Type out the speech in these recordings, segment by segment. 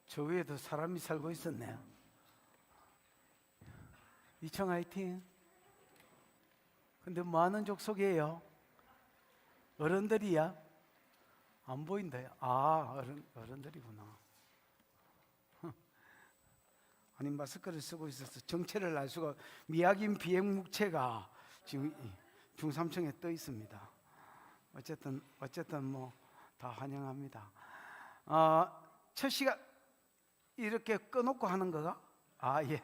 저 위에도 사람이 살고 있었네. 이청 화이팅. 근데 뭐하는 족속이에요? 어른들이야? 안 보인다. 어른들이구나. 아니, 마스크를 쓰고 있어서 정체를 알 수가. 미약인 비행묵체가 지금 중삼층에 떠 있습니다. 어쨌든 뭐 다 환영합니다. 첫 시간 이렇게 꺼놓고 하는 거가? 예.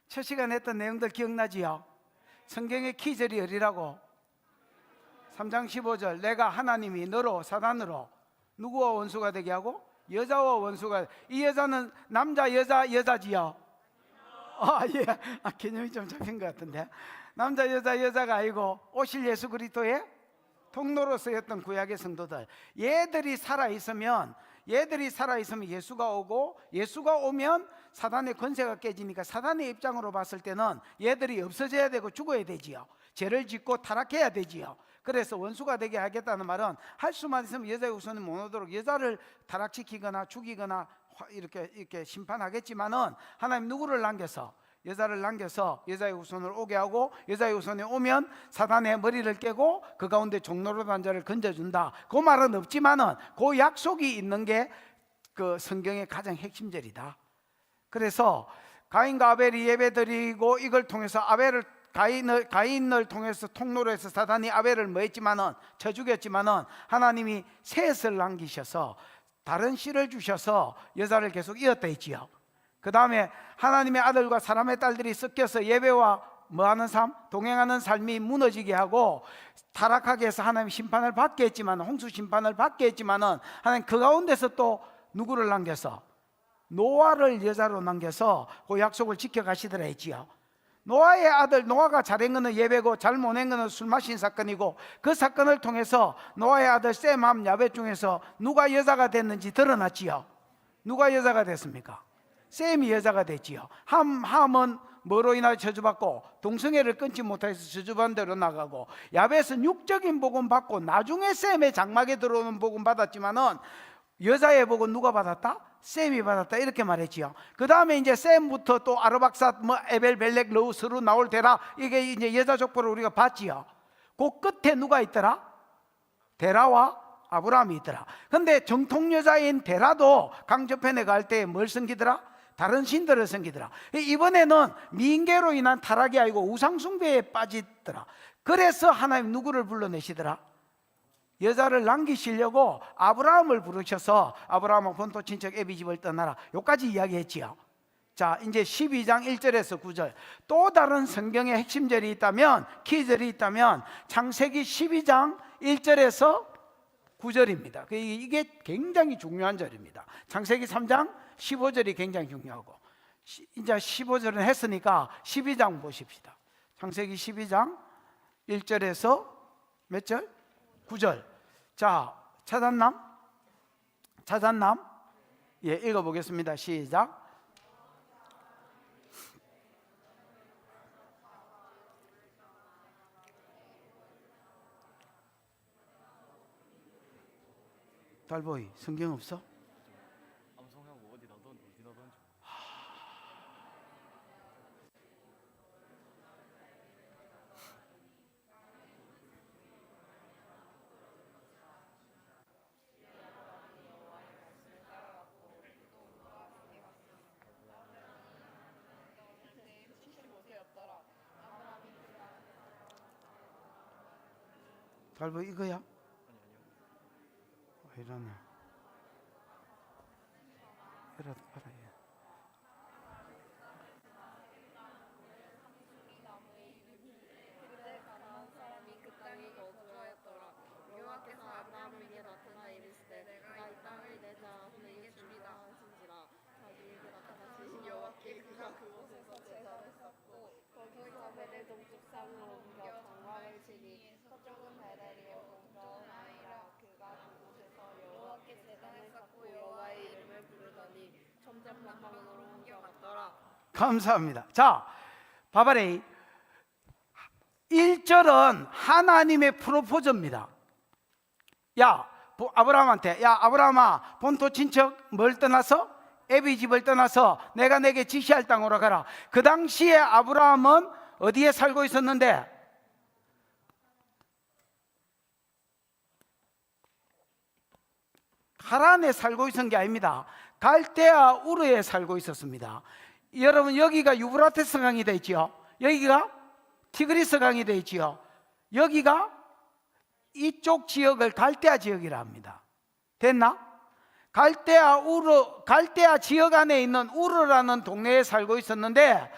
첫 시간 했던 내용들 기억나지요? 성경의 키절이 어디라고? 3장 15절. 내가 하나님이 너로 사단으로 누구와 원수가 되게 하고? 여자와 원수가. 이 여자는 남자 여자 여자지요? 예. 개념이 좀 잡힌 것 같은데. 남자 여자 여자가 아니고 오실 예수 그리스도의 통로로 쓰였던 구약의 성도들. 얘들이 살아있으면 예수가 오고, 예수가 오면 사단의 권세가 깨지니까 사단의 입장으로 봤을 때는 얘들이 없어져야 되고 죽어야 되지요. 죄를 짓고 타락해야 되지요. 그래서 원수가 되게 하겠다는 말은 할 수만 있으면 여자의 후손이 못 오도록 여자를 타락시키거나 죽이거나 이렇게 심판하겠지만은 하나님 누구를 남겨서? 여자를 남겨서 여자의 후손을 오게 하고, 여자의 후손이 오면 사단의 머리를 깨고 그 가운데 종로로 단 자를 건져준다. 그 말은 없지만은 그 약속이 있는 게 그 성경의 가장 핵심절이다. 그래서 가인과 아벨이 예배드리고 이걸 통해서 가인을 통해서 통로로 해서 사단이 아벨을 뭐 했지만은 쳐 죽였지만은 하나님이 셋을 남기셔서 다른 씨를 주셔서 여자를 계속 이었다 했지요. 그 다음에 하나님의 아들과 사람의 딸들이 섞여서 예배와 뭐하는 삶? 동행하는 삶이 무너지게 하고 타락하게 해서 하나님 심판을 받게 했지만, 홍수 심판을 받게 했지만은 하나님 그 가운데서 또 누구를 남겨서? 노아를 여자로 남겨서 그 약속을 지켜가시더라 했지요. 노아의 아들, 노아가 잘한 거는 예배고 잘못한 거는 술 마신 사건이고, 그 사건을 통해서 노아의 아들 셈, 함, 야벳 중에서 누가 여자가 됐는지 드러났지요. 누가 여자가 됐습니까? 셈이 여자가 됐지요. 함은 뭐로 인하여 저주받고 동성애를 끊지 못해서 저주받은 대로 나가고, 야벳은 육적인 복음 받고 나중에 셈의 장막에 들어오는 복음 받았지만은 여자의 복은 누가 받았다? 셈이 받았다, 이렇게 말했지요. 그 다음에 이제 셈부터 또 아르박삿, 에벨, 벨렉, 러우, 스루, 나올, 데라, 이게 이제 여자 족보를 우리가 봤지요. 그 끝에 누가 있더라? 데라와 아브라함이 있더라. 근데 정통 여자인 데라도 강저편에 갈 때 뭘 섬기더라? 다른 신들을 섬기더라. 이번에는 민계로 인한 타락이 아니고 우상숭배에 빠지더라. 그래서 하나님 누구를 불러내시더라? 여자를 남기시려고 아브라함을 부르셔서 아브라함은 본토 친척 애비 집을 떠나라, 여기까지 이야기했지요. 자, 이제 12장 1절에서 9절 또 다른 성경의 핵심절이 있다면, 키절이 있다면 창세기 12장 1절에서 9절입니다. 이게 굉장히 중요한 절입니다. 창세기 3장 15절이 굉장히 중요하고, 이제 15절은 했으니까 12장 보십시다. 창세기 12장 1절에서 몇 절? 9절. 자, 찾았남? 예, 읽어보겠습니다. 시작. 달보이, 성경 없어? 암송하고 어디 넣던 달보이 이거야? 이러네. 이라도 봐라. 그때 가나안 사람이 그 땅에 거주하였더라. 여호와께서 아브라함에게 나타나 이르시되 내가 이 땅을 내 자손에게 주리라 하신지라. 자기에게 나타나신 여호와께 그가 그곳에서 제사를 쌓고 거기서 베델 동쪽 산으로 옮겨 장막을 치니 서쪽은 베델이요 동쪽은 아이라. 그가 그곳에서 여호와께 제단을 쌓고 여호와의 이름을 부르더니 점점 남방으로 옮겨갔더라. 감사합니다. 자, 바바레이 1절은 하나님의 프로포즈입니다. 야, 아브라함한테, 야 아브라함아, 본토 친척 뭘 떠나서? 애비 집을 떠나서 내가 내게 지시할 땅으로 가라. 그 당시에 아브라함은 어디에 살고 있었는데? 하란에 살고 있었던 게 아닙니다. 갈대아 우르에 살고 있었습니다. 여러분, 여기가 유브라테스 강이 되어 있지요. 여기가 티그리스 강이 되어 있지요. 여기가 이쪽 지역을 갈대아 지역이라 합니다. 됐나? 갈대아 지역 안에 있는 우르라는 동네에 살고 있었는데,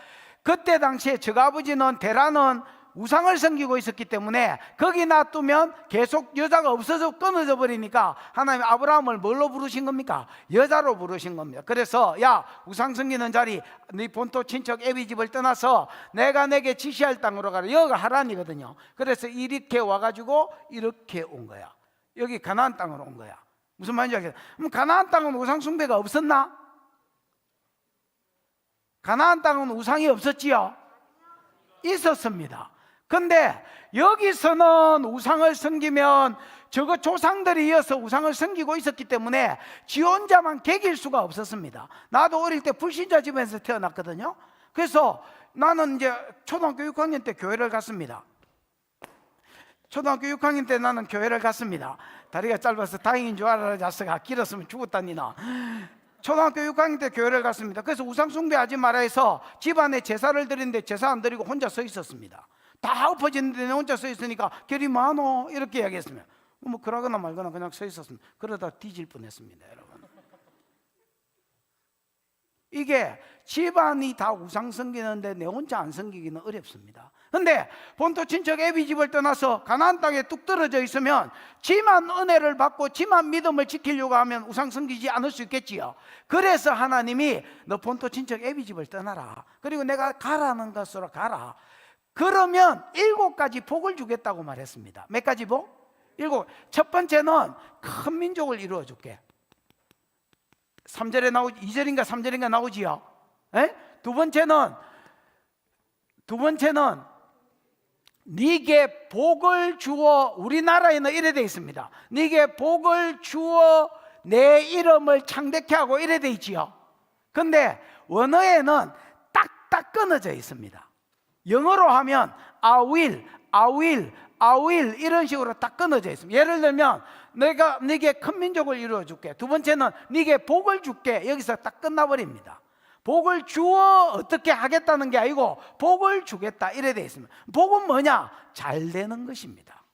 그때 당시에 저 아버지는 데라는 우상을 섬기고 있었기 때문에 거기 놔두면 계속 여자가 없어져 끊어져 버리니까 하나님 아브라함을 뭘로 부르신 겁니까? 여자로 부르신 겁니다. 그래서 야, 우상 섬기는 자리, 네 본토 친척 애비 집을 떠나서 내가 내게 지시할 땅으로 가라. 여기가 하란이거든요. 그래서 이렇게 와가지고 이렇게 온 거야. 여기 가나안 땅으로 온 거야. 무슨 말인지 알겠어요? 그럼 가나안 땅은 우상 숭배가 없었나? 가나안 땅은 우상이 없었지요? 있었습니다. 근데 여기서는 우상을 섬기면 저거 조상들이 이어서 우상을 섬기고 있었기 때문에 지 혼자만 개길 수가 없었습니다. 나도 어릴 때 불신자 집에서 태어났거든요. 그래서 나는 이제 초등학교 6학년 때 교회를 갔습니다. 초등학교 6학년 때 나는 교회를 갔습니다. 다리가 짧아서 다행인 줄 알아. 자스가 길었으면 죽었다니나. 초등학교 6학년 때 교회를 갔습니다. 그래서 우상 숭배하지 마라 해서 집안에 제사를 드리는데 제사 안 드리고 혼자 서 있었습니다. 다 엎어졌는데 혼자 서 있으니까 결이 많어 이렇게 이야기했으면 뭐 그러거나 말거나 그냥 서 있었습니다. 그러다 뒤질 뻔했습니다. 여러분, 이게 집안이 다 우상 섬기는데 내 혼자 안 섬기기는 어렵습니다. 근데 본토 친척 애비 집을 떠나서 가나안 땅에 뚝 떨어져 있으면 지만 은혜를 받고 지만 믿음을 지키려고 하면 우상 섬기지 않을 수 있겠지요. 그래서 하나님이 너 본토 친척 애비 집을 떠나라. 그리고 내가 가라는 것으로 가라. 그러면 7가지 복을 주겠다고 말했습니다. 몇 가지 복? 7. 첫 번째는 큰 민족을 이루어 줄게. 3절에 나오지, 2절인가 3절인가 나오지요. 에? 두 번째는 네게 복을 주어, 우리나라에는 이래 되어 있습니다. 네게 복을 주어 내 이름을 창대케 하고 이래 되어 있지요. 근데 원어에는 딱딱 끊어져 있습니다. 영어로 하면 I will 이런 식으로 딱 끊어져 있습니다. 예를 들면 내가 네게 큰 민족을 이루어 줄게. 두 번째는 네게 복을 줄게. 여기서 딱 끝나버립니다. 복을 주어 어떻게 하겠다는 게 아니고 복을 주겠다 이래 되어 있습니다. 복은 뭐냐? 잘 되는 것입니다.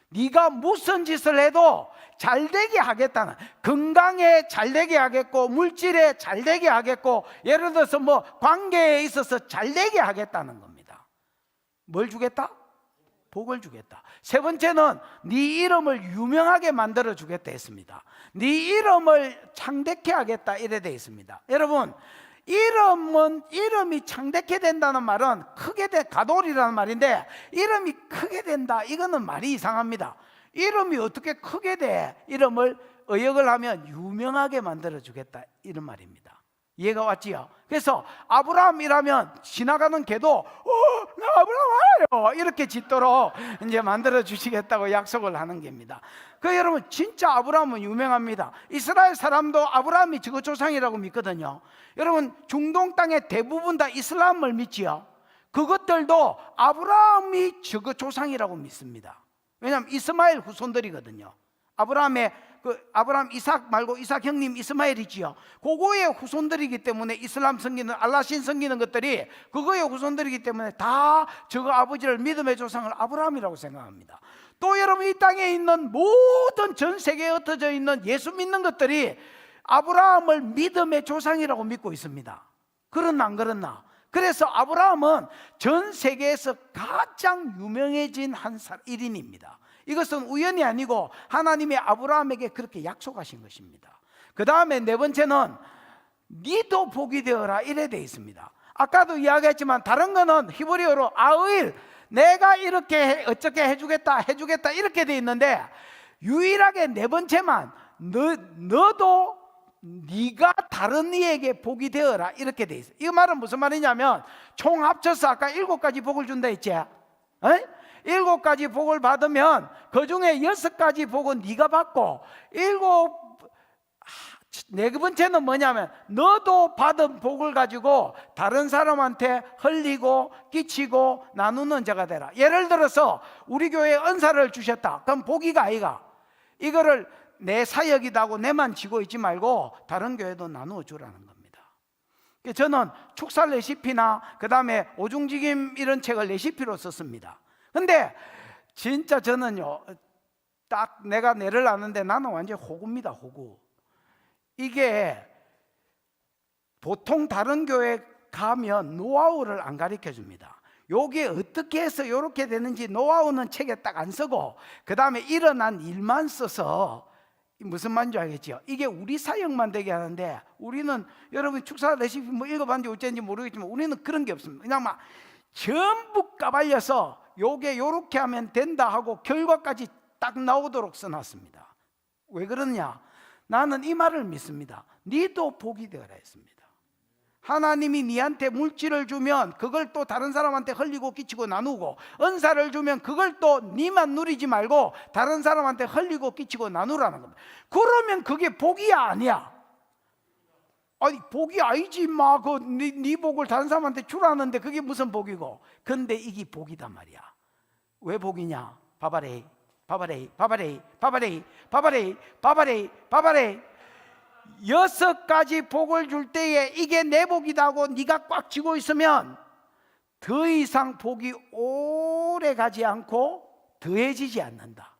네가 무슨 짓을 해도 잘 되게 하겠다는, 건강에 잘 되게 하겠고 물질에 잘 되게 하겠고 예를 들어서 뭐 관계에 있어서 잘 되게 하겠다는 겁니다. 뭘 주겠다? 복을 주겠다. 세 번째는 네 이름을 유명하게 만들어 주겠다 했습니다. 네 이름을 창대케 하겠다 이래 되어 있습니다. 여러분, 이름이 창대케 된다는 말은 크게 된 가돌이라는 말인데, 이름이 크게 된다 이거는 말이 이상합니다. 이름이 어떻게 크게 돼? 이름을 의역을 하면 유명하게 만들어 주겠다 이런 말입니다. 이해가 왔지요? 그래서 아브라함이라면 지나가는 개도 나 아브라함 알아요 이렇게 짓도록 이제 만들어 주시겠다고 약속을 하는 겁니다. 그 여러분, 진짜 아브라함은 유명합니다. 이스라엘 사람도 아브라함이 저거 조상이라고 믿거든요. 여러분, 중동 땅의 대부분 다 이슬람을 믿지요. 그것들도 아브라함이 저거 조상이라고 믿습니다. 왜냐하면 이스마엘 후손들이거든요. 아브라함 이삭 말고 이삭 형님 이스마엘이지요. 그거의 후손들이기 때문에 이슬람 섬기는, 알라신 섬기는 것들이 그거의 후손들이기 때문에 다 저거 아버지를 믿음의 조상을 아브라함이라고 생각합니다. 또 여러분, 이 땅에 있는 모든 전 세계에 흩어져 있는 예수 믿는 것들이 아브라함을 믿음의 조상이라고 믿고 있습니다. 그렇나 안 그렇나? 그래서 아브라함은 전 세계에서 가장 유명해진 한 일인입니다. 이것은 우연이 아니고 하나님이 아브라함에게 그렇게 약속하신 것입니다. 그 다음에 네 번째는 니도 복이 되어라 이래 되어 있습니다. 아까도 이야기했지만 다른 거는 히브리어로 아을, 내가 이렇게 어떻게 해주겠다 이렇게 되어 있는데, 유일하게 네 번째만 너도 네가 다른 이에게 복이 되어라 이렇게 되어 있어요. 이 말은 무슨 말이냐면 총 합쳐서 아까 7가지 복을 준다 했지. 7가지 복을 받으면 그 중에 6가지 복은 네가 받고 네 번째는 뭐냐면 너도 받은 복을 가지고 다른 사람한테 흘리고 끼치고 나누는 자가 되라. 예를 들어서 우리 교회에 은사를 주셨다. 그럼 복이가 아이가. 이거를 내 사역이라고 내만 지고 있지 말고 다른 교회도 나누어 주라는 겁니다. 저는 축살 레시피나 그 다음에 오중지김 이런 책을 레시피로 썼습니다. 근데 진짜 저는요, 딱 내가 뇌를 아는데 나는 완전 호구입니다. 호구. 이게 보통 다른 교회 가면 노하우를 안 가르쳐 줍니다. 요게 어떻게 해서 이렇게 되는지 노하우는 책에 딱 안 쓰고 그 다음에 일어난 일만 써서 무슨 말인지 알겠죠? 이게 우리 사역만 되게 하는데 우리는 여러분 축사 레시피 뭐 읽어봤는지 어쩐지 모르겠지만 우리는 그런 게 없습니다. 그냥 막 전부 까발려서 요게 요렇게 하면 된다 하고 결과까지 딱 나오도록 써놨습니다. 왜 그러냐? 나는 이 말을 믿습니다. 니도 복이 되어라 했습니다. 하나님이 니한테 물질을 주면 그걸 또 다른 사람한테 흘리고 끼치고 나누고, 은사를 주면 그걸 또 니만 누리지 말고 다른 사람한테 흘리고 끼치고 나누라는 겁니다. 그러면 그게 복이 아니야. 아니 복이 아니지 마. 네 복을 다른 사람한테 주라는데 그게 무슨 복이고. 근데 이게 복이단 말이야. 왜 복이냐? 바바레이 바바레이 바바레이 바바레이 바바레이 바바레이 바바레이 6가지 복을 줄 때에 이게 내 복이다 하고 네가 꽉 쥐고 있으면 더 이상 복이 오래 가지 않고 더해지지 않는다.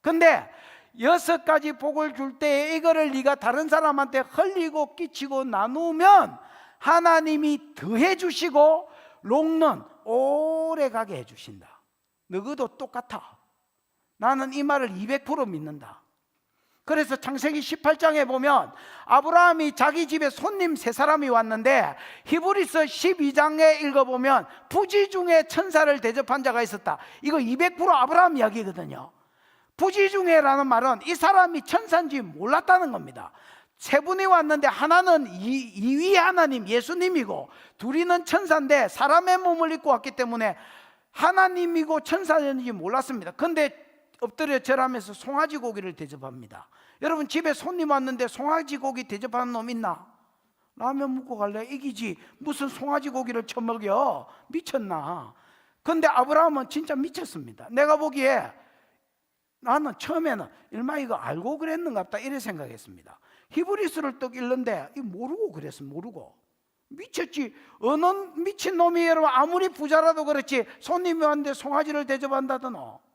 근데 6가지 복을 줄 때에 이거를 네가 다른 사람한테 흘리고 끼치고 나누면 하나님이 더해 주시고 롱런 오래 가게 해 주신다. 너희도 똑같아. 나는 이 말을 200% 믿는다. 그래서 창세기 18장에 보면 아브라함이 자기 집에 손님 3사람이 왔는데 히브리서 12장에 읽어보면 부지 중에 천사를 대접한 자가 있었다. 이거 200% 아브라함 이야기거든요. 부지 중에라는 말은 이 사람이 천사인지 몰랐다는 겁니다. 3분이 왔는데 하나는 2위 하나님 예수님이고 둘이는 천사인데 사람의 몸을 입고 왔기 때문에 하나님이고 천사인지 몰랐습니다. 근데 엎드려 절하면서 송아지 고기를 대접합니다. 여러분 집에 손님 왔는데 송아지 고기 대접하는 놈 있나? 라면 먹고 갈래? 이기지. 무슨 송아지 고기를 처먹여? 미쳤나? 근데 아브라함은 진짜 미쳤습니다. 내가 보기에 나는 처음에는 일마 이거 알고 그랬는가 보다 이래 생각했습니다. 히브리서를 또 읽는데 이거 모르고 그랬어. 모르고 미쳤지. 어느 미친놈이 여러분 아무리 부자라도 그렇지 손님이 왔는데 송아지를 대접한다더노.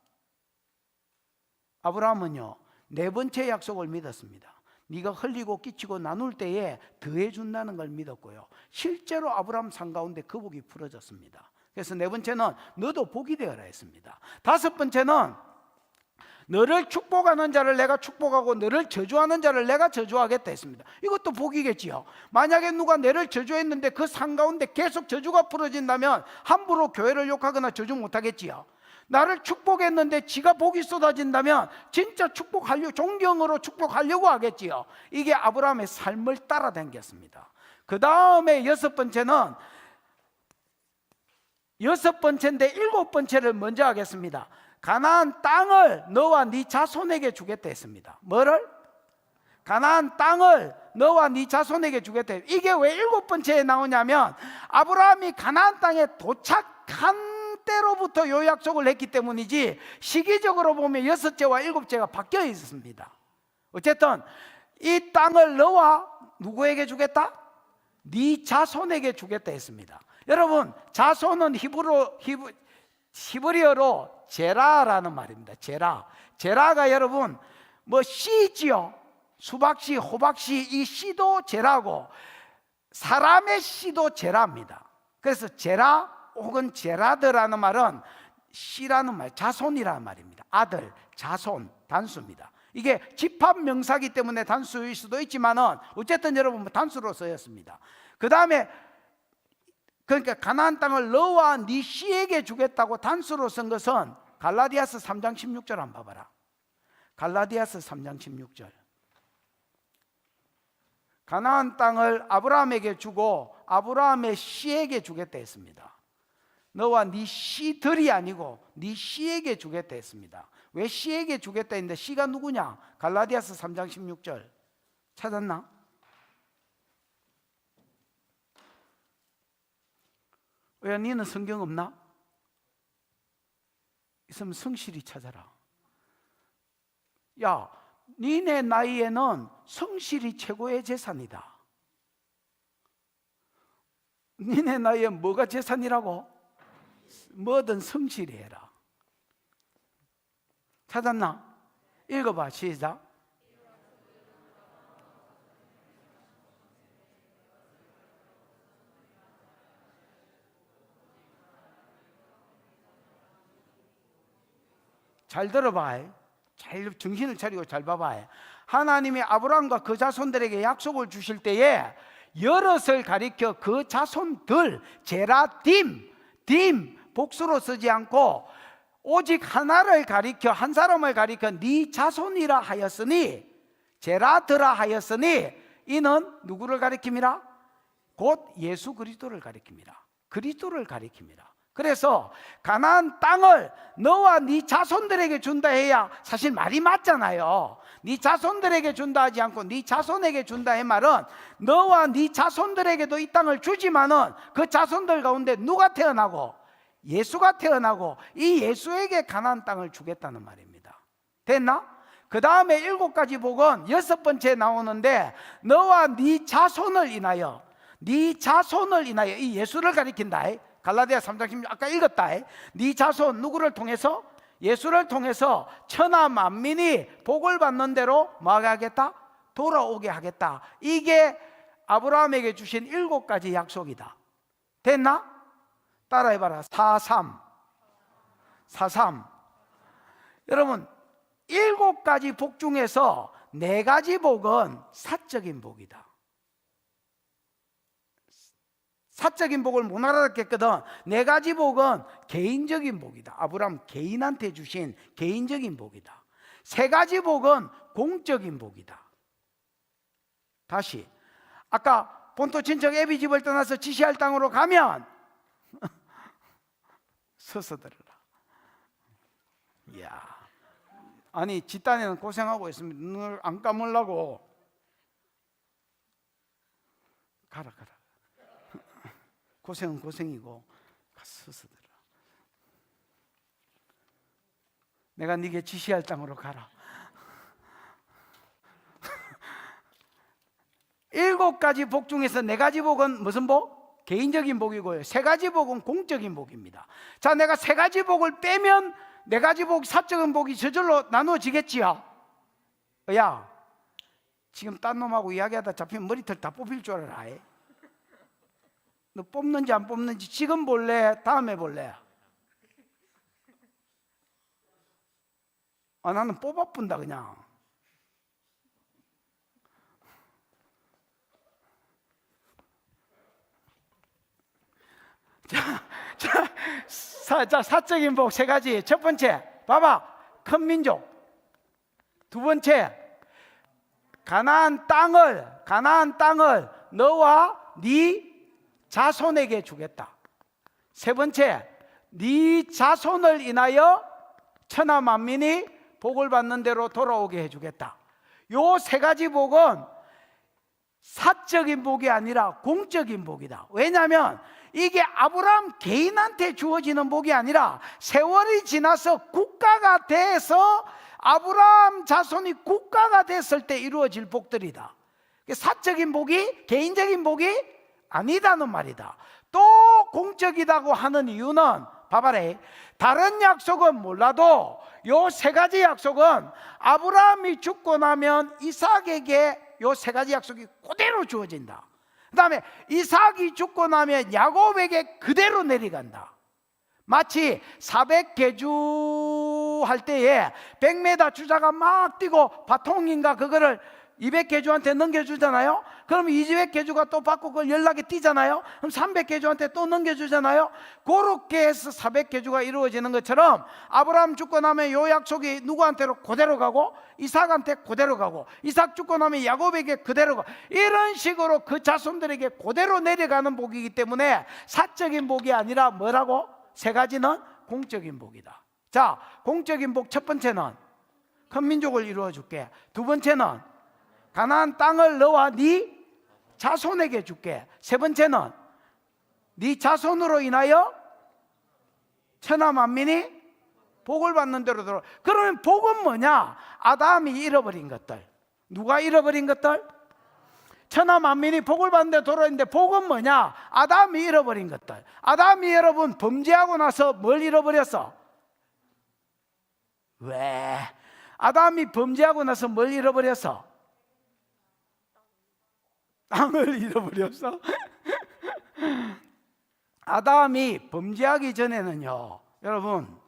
아브라함은요 4번째 약속을 믿었습니다. 네가 흘리고 끼치고 나눌 때에 더해 준다는 걸 믿었고요, 실제로 아브라함 상 가운데 그 복이 풀어졌습니다. 그래서 4번째는 너도 복이 되어라 했습니다. 5번째는 너를 축복하는 자를 내가 축복하고 너를 저주하는 자를 내가 저주하겠다 했습니다. 이것도 복이겠지요. 만약에 누가 너를 저주했는데 그 상 가운데 계속 저주가 풀어진다면 함부로 교회를 욕하거나 저주 못하겠지요. 나를 축복했는데 지가 복이 쏟아진다면 진짜 축복하려고, 존경으로 축복하려고 하겠지요. 이게 아브라함의 삶을 따라다녔습니다. 그 다음에 6번째는 6번째인데 7번째를 먼저 하겠습니다. 가나안 땅을 너와 네 자손에게 주겠다 했습니다. 뭐를? 가나안 땅을 너와 네 자손에게 주겠다. 이게 왜 7번째에 나오냐면 아브라함이 가나안 땅에 도착한 때로부터 요 약속을 했기 때문이지 시기적으로 보면 6째와 7째가 바뀌어 있었습니다. 어쨌든 이 땅을 너와 누구에게 주겠다? 네 자손에게 주겠다 했습니다. 여러분 자손은 히브리어로 제라라는 말입니다. 제라가 여러분 뭐 씨지요. 수박씨, 호박씨, 이 씨도 제라고 사람의 씨도 제라입니다. 그래서 제라 혹은 제라드라는 말은 씨라는 말, 자손이라는 말입니다. 아들, 자손, 단수입니다. 이게 집합 명사기 때문에 단수일 수도 있지만은 어쨌든 여러분 단수로 쓰였습니다. 그 다음에 그러니까 가나안 땅을 너와 네 씨에게 주겠다고 단수로 쓴 것은 갈라디아서 3장 16절 한번 봐봐라. 갈라디아서 3장 16절. 가나안 땅을 아브라함에게 주고 아브라함의 씨에게 주겠다 했습니다. 너와 네 씨들이 아니고 네 씨에게 주겠다 했습니다. 왜 씨에게 주겠다 했는데 씨가 누구냐? 갈라디아서 3장 16절 찾았나? 왜 너는 성경 없나? 있으면 성실히 찾아라. 야, 니네 나이에는 성실이 최고의 재산이다. 니네 나이에 뭐가 재산이라고? 뭐든 성실히 해라. 찾았나? 읽어봐. 시작. 잘 들어봐. 잘 정신을 차리고 잘 봐봐. 하나님이 아브라함과 그 자손들에게 약속을 주실 때에 여럿을 가리켜 그 자손들, 제라딤, 복수로 쓰지 않고 오직 하나를 가리켜, 한 사람을 가리켜 네 자손이라 하였으니, 제라드라 하였으니, 이는 누구를 가리킵니다? 곧 예수 그리스도를 가리킵니다. 그리스도를 가리킵니다. 그래서 가나안 땅을 너와 네 자손들에게 준다 해야 사실 말이 맞잖아요. 네 자손들에게 준다 하지 않고 네 자손에게 준다 의 말은 너와 네 자손들에게도 이 땅을 주지만은 그 자손들 가운데 누가 태어나고? 예수가 태어나고 이 예수에게 가나안 땅을 주겠다는 말입니다. 됐나? 그 다음에 7가지 복은 6번째 나오는데 너와 네 자손을 인하여, 네 자손을 인하여, 이 예수를 가리킨다. 갈라디아 3장 16 아까 읽었다. 네 자손 누구를 통해서? 예수를 통해서 천하 만민이 복을 받는 대로 뭐하게 하겠다? 돌아오게 하겠다. 이게 아브라함에게 주신 7가지 약속이다. 됐나? 따라해봐라. 4.3 여러분 7가지 복 중에서 4가지 복은 사적인 복이다. 사적인 복을 못 알아듣겠거든. 4가지 복은 개인적인 복이다. 아브라함 개인한테 주신 개인적인 복이다. 3가지 복은 공적인 복이다. 다시 아까 본토 친척 애비 집을 떠나서 지시할 땅으로 가면 서서 들으라. 이야, 아니 집단에는 고생하고 있습니다. 눈을 안 감으려고 가라. 고생은 고생이고 서서 들어. 내가 네게 지시할 땅으로 가라. 7가지 복 중에서 4가지 복은 무슨 복? 개인적인 복이고요. 3가지 복은 공적인 복입니다. 자, 내가 3가지 복을 빼면 4가지 복, 사적인 복이 저절로 나누어지겠지요. 야, 지금 딴 놈하고 이야기하다 잡히면 머리털 다 뽑힐 줄 알아. 너 뽑는지 안 뽑는지 지금 볼래? 다음에 볼래? 나는 뽑아뿐다 그냥. 자, 사적인 복 3가지. 첫 번째, 봐봐. 큰 민족. 2번째, 가나안 땅을 너와 네 자손에게 주겠다. 3번째, 네 자손을 인하여 천하 만민이 복을 받는 대로 돌아오게 해주겠다. 요 3가지 복은 사적인 복이 아니라 공적인 복이다. 왜냐하면 이게 아브라함 개인한테 주어지는 복이 아니라 세월이 지나서 국가가 돼서 아브라함 자손이 국가가 됐을 때 이루어질 복들이다. 사적인 복이 개인적인 복이 아니다는 말이다. 또 공적이라고 하는 이유는 봐봐라. 다른 약속은 몰라도 요 3가지 약속은 아브라함이 죽고 나면 이삭에게 요 3가지 약속이 그대로 주어진다. 그 다음에 이삭이 죽고 나면 야곱에게 그대로 내려간다. 마치 400계주 할 때에 100m 주자가 막 뛰고 바통인가 그거를 200계주한테 넘겨주잖아요. 그럼 200계주가 또 받고 그걸 연락이 뛰잖아요. 그럼 300계주한테 또 넘겨주잖아요. 그렇게 해서 400계주가 이루어지는 것처럼 아브라함 죽고 나면 요 약속이 누구한테로 그대로 가고 이삭한테 그대로 가고 이삭 죽고 나면 야곱에게 그대로 가고 이런 식으로 그 자손들에게 그대로 내려가는 복이기 때문에 사적인 복이 아니라 뭐라고? 세 가지는 공적인 복이다. 자, 공적인 복 첫 번째는 큰 민족을 이루어 줄게. 두 번째는 가나안 땅을 너와 네 자손에게 줄게. 세 번째는 네 자손으로 인하여 천하 만민이 복을 받는 대로 들어. 그러면 복은 뭐냐? 아담이 잃어버린 것들. 누가 잃어버린 것들? 천하 만민이 복을 받는 데 돌아있는데 복은 뭐냐? 아담이 잃어버린 것들. 아담이 여러분 범죄하고 나서 뭘 잃어버렸어? 왜? 아담이 범죄하고 나서 뭘 잃어버렸어? 땅을 잃어버렸어? 아담이 범죄하기 전에는요, 여러분,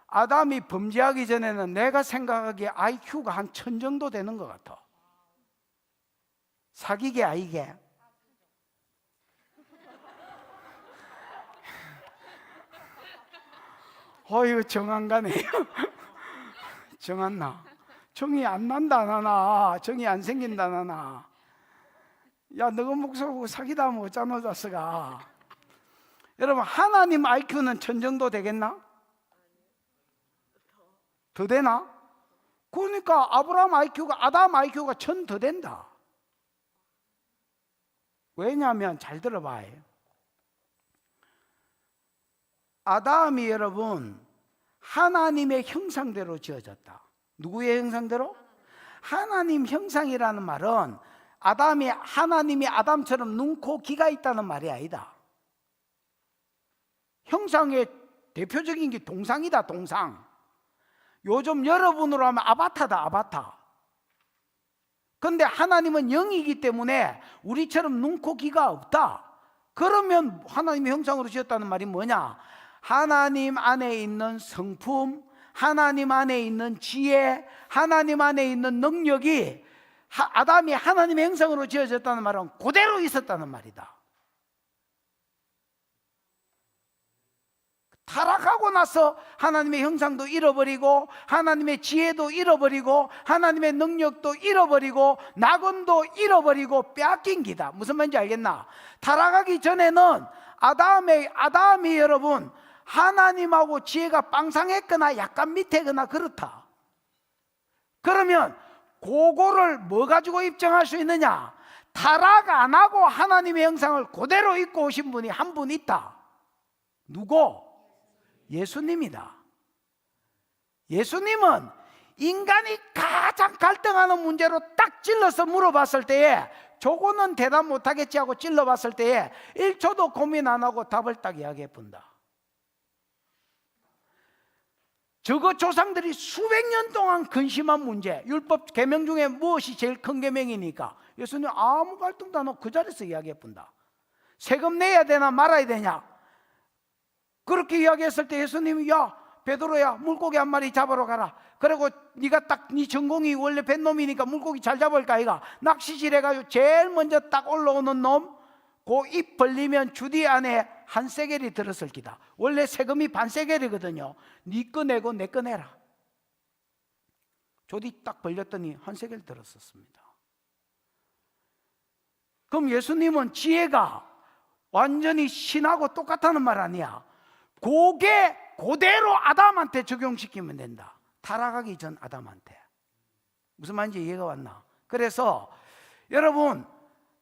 아담이 범죄하기 전에는 내가 생각하기에 IQ가 한 1000 정도 되는 것 같아. 사기게 아이게? 이거 정 안 가네요. 정 안 나. 정이 안 난다 나나. 정이 안 생긴다 나나. 야, 너가 목소리 보고 사기다 뭐 어쩌노 자스가. 여러분, 하나님 IQ는 1000 정도 되겠나? 더 되나? 그러니까 아브라함 IQ가, 아담 IQ가 1000 더 된다. 왜냐하면 잘 들어봐요. 아담이 여러분 하나님의 형상대로 지어졌다. 누구의 형상대로? 하나님 형상이라는 말은 하나님이 아담처럼 눈, 코, 귀가 있다는 말이 아니다. 형상의 대표적인 게 동상이다. 동상. 요즘 여러분으로 하면 아바타다. 아바타. 그런데 하나님은 영이기 때문에 우리처럼 눈, 코, 귀가 없다. 그러면 하나님의 형상으로 지었다는 말이 뭐냐? 하나님 안에 있는 성품, 하나님 안에 있는 지혜, 하나님 안에 있는 능력이 아담이 하나님의 형상으로 지어졌다는 말은 그대로 있었다는 말이다. 타락하고 나서 하나님의 형상도 잃어버리고 하나님의 지혜도 잃어버리고 하나님의 능력도 잃어버리고 낙원도 잃어버리고 빼앗긴 기다. 무슨 말인지 알겠나? 타락하기 전에는 아담이 여러분 하나님하고 지혜가 빵상했거나 약간 밑에거나 그렇다. 그러면 그거를 뭐 가지고 입증할 수 있느냐? 타락 안 하고 하나님의 형상을 그대로 입고 오신 분이 한 분 있다. 누구? 예수님이다. 예수님은 인간이 가장 갈등하는 문제로 딱 찔러서 물어봤을 때에 저거는 대답 못하겠지 하고 찔러봤을 때에 1초도 고민 안 하고 답을 딱 이야기해 본다. 저거 조상들이 수백 년 동안 근심한 문제, 율법 계명 중에 무엇이 제일 큰 계명이니까 예수님 아무 갈등도 안 하고 그 자리에서 이야기해 본다. 세금 내야 되나 말아야 되냐? 그렇게 이야기했을 때 예수님이 야 베드로야 물고기 한 마리 잡으러 가라. 그리고 네가 딱 네 전공이 원래 뱃놈이니까 물고기 잘 잡을까 아이가. 낚시질 해가지고 제일 먼저 딱 올라오는 놈 그 입 벌리면 주디 안에 한 세겔이 들었을 기다. 원래 세금이 반 세겔이거든요. 네 거 내고 내 거 내라. 주디 딱 벌렸더니 한 세겔 들었었습니다. 그럼 예수님은 지혜가 완전히 신하고 똑같다는 말 아니야. 그게 그대로 아담한테 적용시키면 된다. 타락하기 전 아담한테. 무슨 말인지 이해가 왔나? 그래서 여러분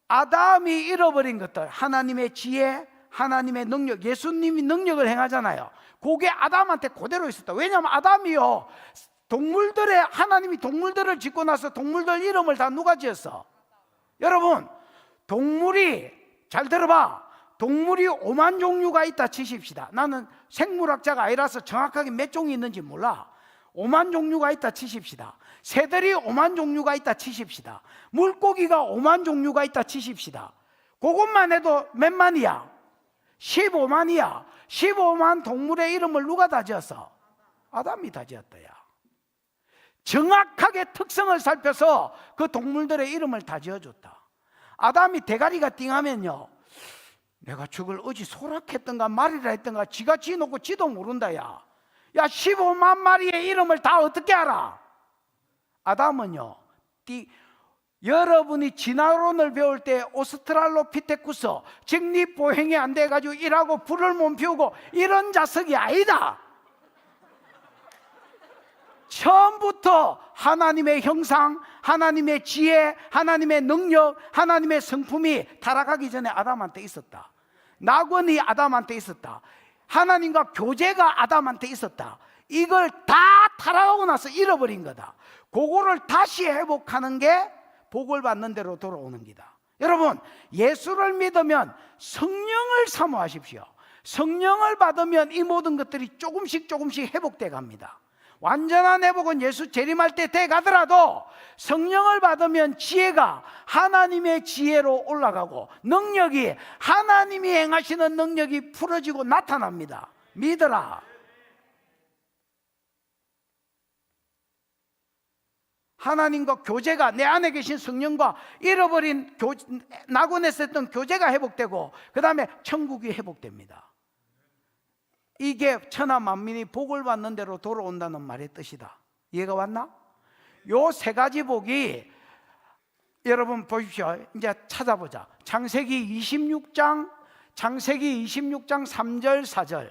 아담이 잃어버린 것들, 하나님의 지혜, 하나님의 능력, 예수님이 능력을 행하잖아요. 그게 아담한테 그대로 있었다. 왜냐하면 아담이요 하나님이 동물들을 짓고 나서 동물들 이름을 다 누가 지었어? 여러분 동물이 잘 들어봐. 동물이 5만 종류가 있다 치십시다. 나는 생물학자가 아니라서 정확하게 몇 종이 있는지 몰라. 5만 종류가 있다 치십시다. 새들이 5만 종류가 있다 치십시다. 물고기가 5만 종류가 있다 치십시다. 그것만 해도 몇 만이야? 15만이야. 15만 동물의 이름을 누가 다 지었어? 아담이 다 지었다야. 정확하게 특성을 살펴서 그 동물들의 이름을 다 지어줬다. 아담이 대가리가 띵하면요 내가 저걸 어찌 소락했던가 말이라 했던가 지가 지어놓고 지도 모른다. 야 15만 마리의 이름을 다 어떻게 알아? 아담은요 여러분이 진화론을 배울 때 오스트랄로피테쿠스 직립보행이 안 돼가지고 일하고 불을 못 피우고 이런 자석이 아니다. 처음부터 하나님의 형상, 하나님의 지혜, 하나님의 능력, 하나님의 성품이 타락하기 전에 아담한테 있었다. 낙원이 아담한테 있었다. 하나님과 교제가 아담한테 있었다. 이걸 다 타락하고 나서 잃어버린 거다. 그거를 다시 회복하는 게 복을 받는 대로 돌아오는 기다. 여러분, 예수를 믿으면 성령을 사모하십시오. 성령을 받으면 이 모든 것들이 조금씩 회복돼 갑니다. 완전한 회복은 예수 재림할 때 돼 가더라도 성령을 받으면 지혜가 하나님의 지혜로 올라가고 능력이 하나님이 행하시는 능력이 풀어지고 나타납니다. 믿어라. 하나님과 교제가, 내 안에 계신 성령과 잃어버린 낙원에서 했던 교제가 회복되고 그 다음에 천국이 회복됩니다. 이게 천하 만민이 복을 받는 대로 돌아온다는 말의 뜻이다. 이해가 왔나? 요 세 가지 복이 여러분 보십시오. 이제 찾아보자. 창세기 26장 3절 4절.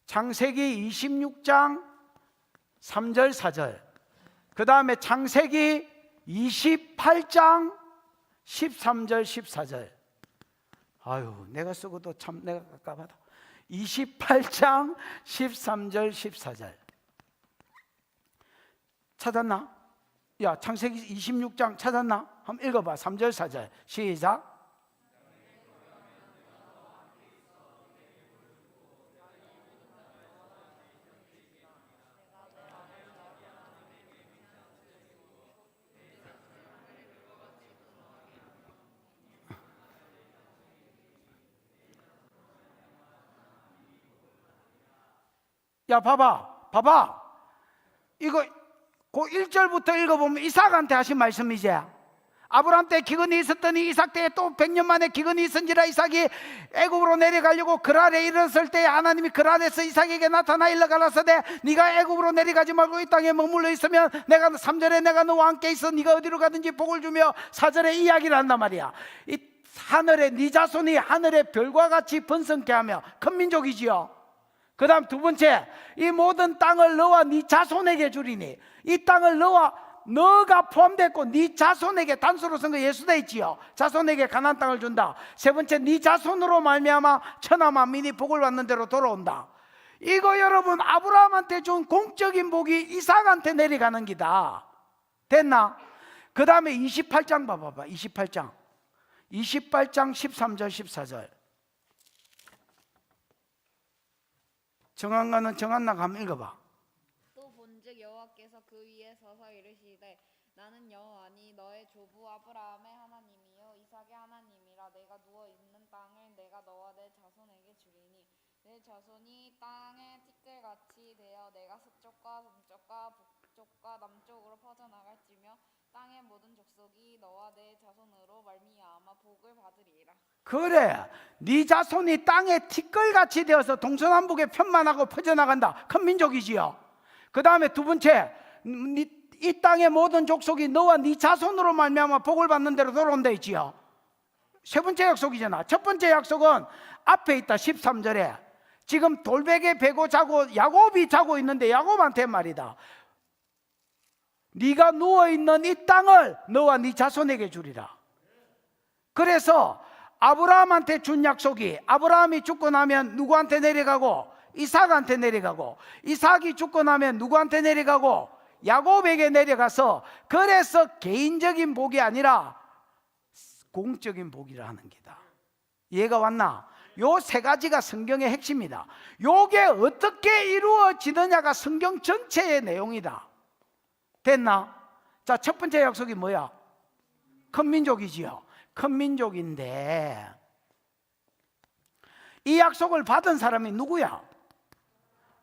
창세기 26장 3절 4절. 그 다음에 창세기 28장 13절 14절. 아유, 내가 쓰고도 참 내가 깝깝하다. 28장 13절 14절 찾았나? 야, 창세기 26장 찾았나? 한번 읽어봐. 3절 4절 시작. 야, 봐봐. 이거 그 1절부터 읽어보면 이삭한테 하신 말씀이지. 아브라함 때 기근이 있었더니 이삭 때에 또 100년 만에 기근이 있은지라 이삭이 애굽으로 내려가려고 그랄에 이르렀을 때 하나님이 그랄에서 이삭에게 나타나 일러가라사대 네가 애굽으로 내려가지 말고 이 땅에 머물러 있으면 내가 3절에 내가 너와 함께 있어 네가 어디로 가든지 복을 주며 4절에 이야기를 한단 말이야. 이 하늘에 네 자손이 하늘의 별과 같이 번성케 하며 큰 민족이지요. 그 다음 두 번째, 이 모든 땅을 너와 네 자손에게 주리니 이 땅을 너가 포함됐고 네 자손에게, 단수로 쓴 거 예수 돼 있지요. 자손에게 가나안 땅을 준다. 세 번째, 네 자손으로 말미암아 천하 만민이 복을 받는 대로 돌아온다. 이거 여러분 아브라함한테 준 공적인 복이 이삭한테 내려가는 기다. 됐나? 그 다음에 28장 봐봐. 28장 13절 14절. 정한가는 정한나가 한번 읽어봐. 또 본즉 여호와께서 그 위에 서서 이르시되 나는 여호와니 너의 조부 아브라함의 하나님이요 이삭의 하나님이라. 내가 누워 있는 땅을 내가 너와 내 자손에게 주리니 내 자손이 땅의 티끌같이 되어 내가 서쪽과 동쪽과 북쪽과 남쪽으로 퍼져나갈지며 땅의 모든 족속이 너와 내 자손으로 말미암아 복을 받으리라. 그래, 네 자손이 땅에 티끌같이 되어서 동서남북에 편만하고 퍼져나간다. 큰 민족이지요. 그 다음에 두 번째, 이 땅의 모든 족속이 너와 네 자손으로 말미암아 복을 받는 대로 돌아온다 있지요. 세 번째 약속이잖아. 첫 번째 약속은 앞에 있다. 13절에 지금 돌베개 베고 자고 야곱이 자고 있는데 야곱한테 말이다. 네가 누워있는 이 땅을 너와 네 자손에게 주리라. 그래서 아브라함한테 준 약속이 아브라함이 죽고 나면 누구한테 내려가고 이삭한테 내려가고 이삭이 죽고 나면 누구한테 내려가고 야곱에게 내려가서, 그래서 개인적인 복이 아니라 공적인 복이라 하는 게다. 이해가 왔나? 요 세 가지가 성경의 핵심이다. 요게 어떻게 이루어지느냐가 성경 전체의 내용이다. 됐나? 자, 첫 번째 약속이 뭐야? 큰 민족이지요. 큰 민족인데 이 약속을 받은 사람이 누구야?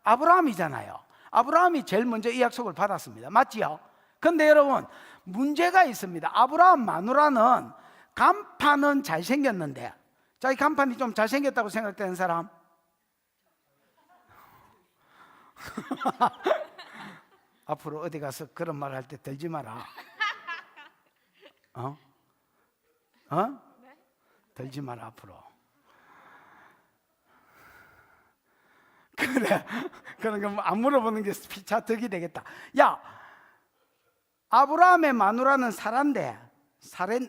아브라함이잖아요. 아브라함이 제일 먼저 이 약속을 받았습니다. 맞지요? 근데 여러분 문제가 있습니다. 아브라함 마누라는 간판은 잘생겼는데, 자, 이 간판이 좀 잘생겼다고 생각되는 사람? 앞으로 어디 가서 그런 말 할 때 들지 마라. 어? 들지 마라 앞으로. 그래. 그러니까 안 물어보는 게 피차 덕이 되겠다. 야, 아브라함의 마누라는 사라인데,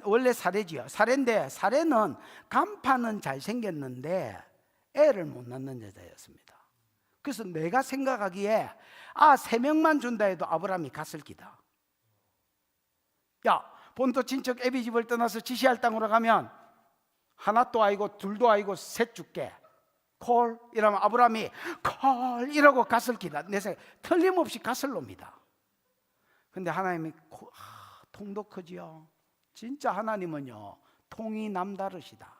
원래 사례지요. 사례인데, 사례는 간판은 잘생겼는데 애를 못 낳는 여자였습니다. 그래서 내가 생각하기에 3명만 준다 해도 아브라함이 갔을 기다. 야, 본토 친척 애비 집을 떠나서 지시할 땅으로 가면 하나도 아니고 둘도 아니고 셋 줄게. 콜 이러면 아브라함이 콜 이러고 갔을 기다. 내 생각 틀림없이 갔을 놈이다. 근데 하나님이 통도 크지요. 진짜 하나님은요 통이 남다르시다.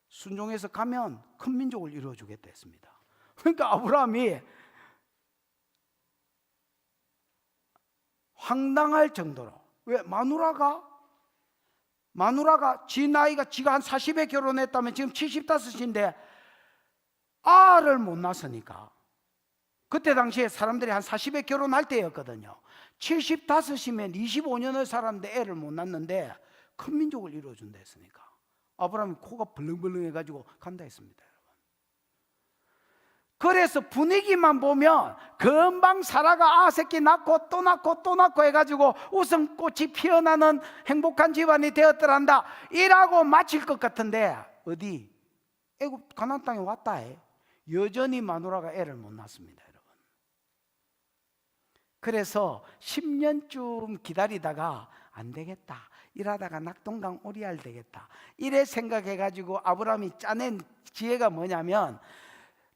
순종해서 가면 큰 민족을 이루어주겠다 했습니다. 그러니까 아브라함이 황당할 정도로, 왜? 마누라가 지 나이가 지가 한 40에 결혼했다면 지금 75인데 알을 못 낳았으니까, 그때 당시에 사람들이 한 40에 결혼할 때였거든요. 75이면 25년을 살았는데 애를 못 낳는데 큰 민족을 이루어준다 했으니까 아브라함이 코가 벌렁벌렁 해가지고 간다 했습니다. 그래서 분위기만 보면 금방 사라가 새끼 낳고 또 낳고 또 낳고 해가지고 웃음꽃이 피어나는 행복한 집안이 되었더란다 이라고 마칠 것 같은데, 어디 애굽 가나안 땅에 왔다 해 여전히 마누라가 애를 못 낳습니다, 여러분. 그래서 10년쯤 기다리다가 안 되겠다, 이러다가 낙동강 오리알 되겠다 이래 생각해가지고 아브라함이 짜낸 지혜가 뭐냐면,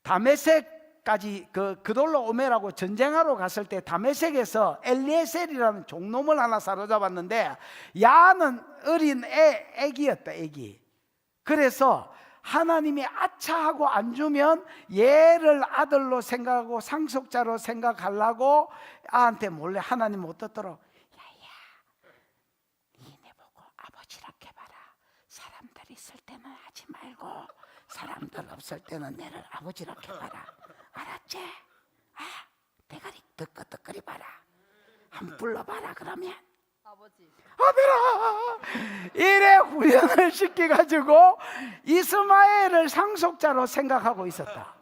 다메섹까지 그돌로 오메라고 전쟁하러 갔을 때 다메섹에서 엘리에셀이라는 종놈을 하나 사로잡았는데 야는 어린 애기였다, 애기. 그래서 하나님이 아차하고 안 주면 얘를 아들로 생각하고 상속자로 생각하려고 아한테 몰래 하나님 어떻더라, 야야 니네 보고 아버지라 해봐라. 사람들 있을 때는 하지 말고 사람들 없을 때는 내를 아버지라 해봐라. 알았지? 대가리 뜨끈뜨끈이 봐라. 한번 불러봐라. 그러면 아버지. 아들아, 이래 훈련을 시켜가지고 이스마엘을 상속자로 생각하고 있었다.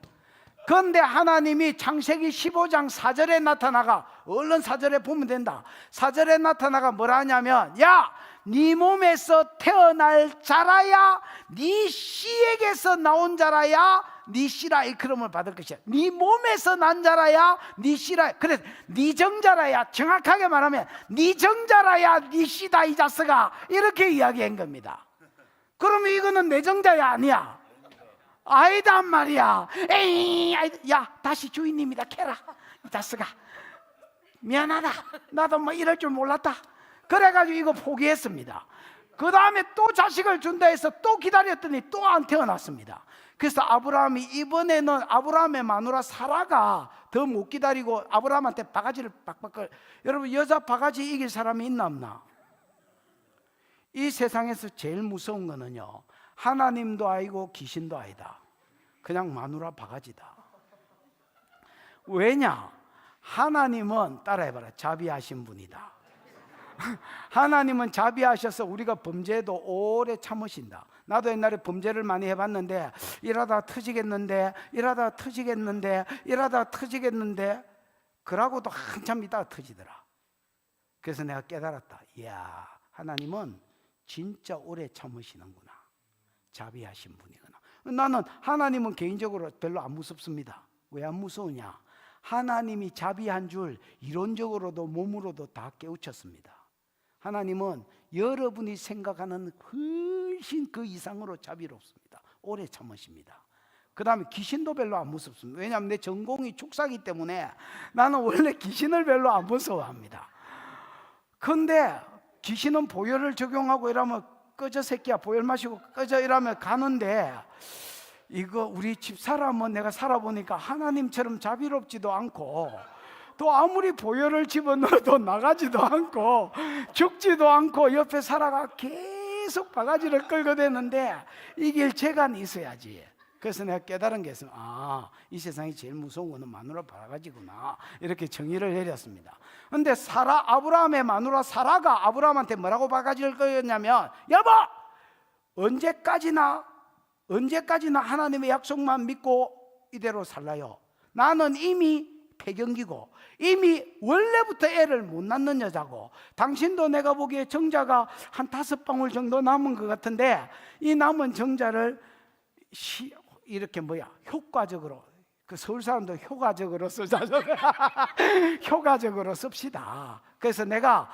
그런데 하나님이 창세기 15장 4절에 나타나가, 얼른 4절에 보면 된다. 4절에 나타나가 뭐라 하냐면, 야, 네 몸에서 태어날 자라야, 네 씨에게서 나온 자라야 네 씨라 일컬음을 받을 것이야. 네 몸에서 난 자라야 네 씨라. 그래서 네 정자라야, 정확하게 말하면 네 정자라야 네 씨다 이 자식아, 이렇게 이야기한 겁니다. 그러면 이거는 내 정자야 아니야? 아이단 말이야. 에이, 야, 다시 주인님이다 캐라 이 자식아, 미안하다, 나도 뭐 이럴 줄 몰랐다. 그래가지고 이거 포기했습니다. 그 다음에 또 자식을 준다 해서 또 기다렸더니 또 안 태어났습니다. 그래서 아브라함이 이번에는 아브라함의 마누라 사라가 더 못 기다리고 아브라함한테 바가지를 빡빡. 여러분, 여자 바가지 이길 사람이 있나 없나? 이 세상에서 제일 무서운 거는요, 하나님도 아니고 귀신도 아니다, 그냥 마누라 바가지다. 왜냐? 하나님은 따라해봐라, 자비하신 분이다. 하나님은 자비하셔서 우리가 범죄도 오래 참으신다. 나도 옛날에 범죄를 많이 해봤는데 이러다 터지겠는데 그러고도 한참 있다가 터지더라. 그래서 내가 깨달았다. 이야, 하나님은 진짜 오래 참으시는구나, 자비하신 분이구나. 나는 하나님은 개인적으로 별로 안 무섭습니다. 왜 안 무서우냐? 하나님이 자비한 줄 이론적으로도 몸으로도 다 깨우쳤습니다. 하나님은 여러분이 생각하는 훨씬 그 이상으로 자비롭습니다. 오래 참으십니다. 그 다음에 귀신도 별로 안 무섭습니다. 왜냐하면 내 전공이 축사이기 때문에 나는 원래 귀신을 별로 안 무서워합니다. 그런데 귀신은 보혈을 적용하고 이러면 꺼져 새끼야, 보혈 마시고 꺼져 이러면 가는데, 이거 우리 집사람은 내가 살아보니까 하나님처럼 자비롭지도 않고 또 아무리 보혈을 집어넣어도 나가지도 않고 죽지도 않고 옆에 사라가 계속 바가지를 끌고 대는데 이길 재간이 있어야지. 그래서 내가 깨달은 게 있으면 이 세상에 제일 무서운 거는 마누라 바가지구나 이렇게 정의를 내렸습니다. 근데 아브라함의 마누라 사라가 아브라함한테 뭐라고 바가지를 거였냐면, 여보 언제까지나 하나님의 약속만 믿고 이대로 살라요. 나는 이미 폐경기고 이미 원래부터 애를 못 낳는 여자고, 당신도 내가 보기에 정자가 한 5방울 정도 남은 것 같은데 이 남은 정자를 이렇게 효과적으로, 그 서울 사람도 효과적으로 쓰자. 효과적으로 씁시다. 그래서 내가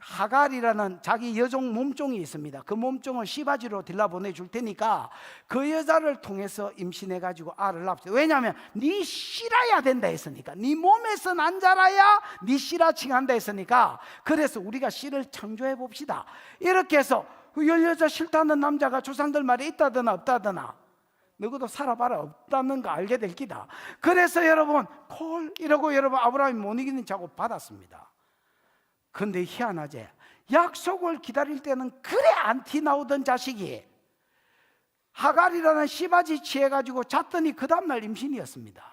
하갈이라는 자기 여종 몸종이 있습니다. 그 몸종을 시바지로 들라 보내줄 테니까 그 여자를 통해서 임신해가지고 알을 낳았어요. 왜냐하면 네 씨라야 된다 했으니까, 네 몸에서 난 자라야 네 씨라 칭한다 했으니까, 그래서 우리가 씨를 창조해 봅시다. 이렇게 해서 그 여자 싫다는 남자가 조상들 말에 있다더나 없다더나 너희도 살아봐라, 없다는 거 알게 될 기다. 그래서 여러분 이러고 여러분 아브라함이 못 이기는 자고 받았습니다. 근데 희한하지, 약속을 기다릴 때는 그래 안 티 나오던 자식이 하갈이라는 씨바지 취해가지고 잤더니 그 다음날 임신이었습니다.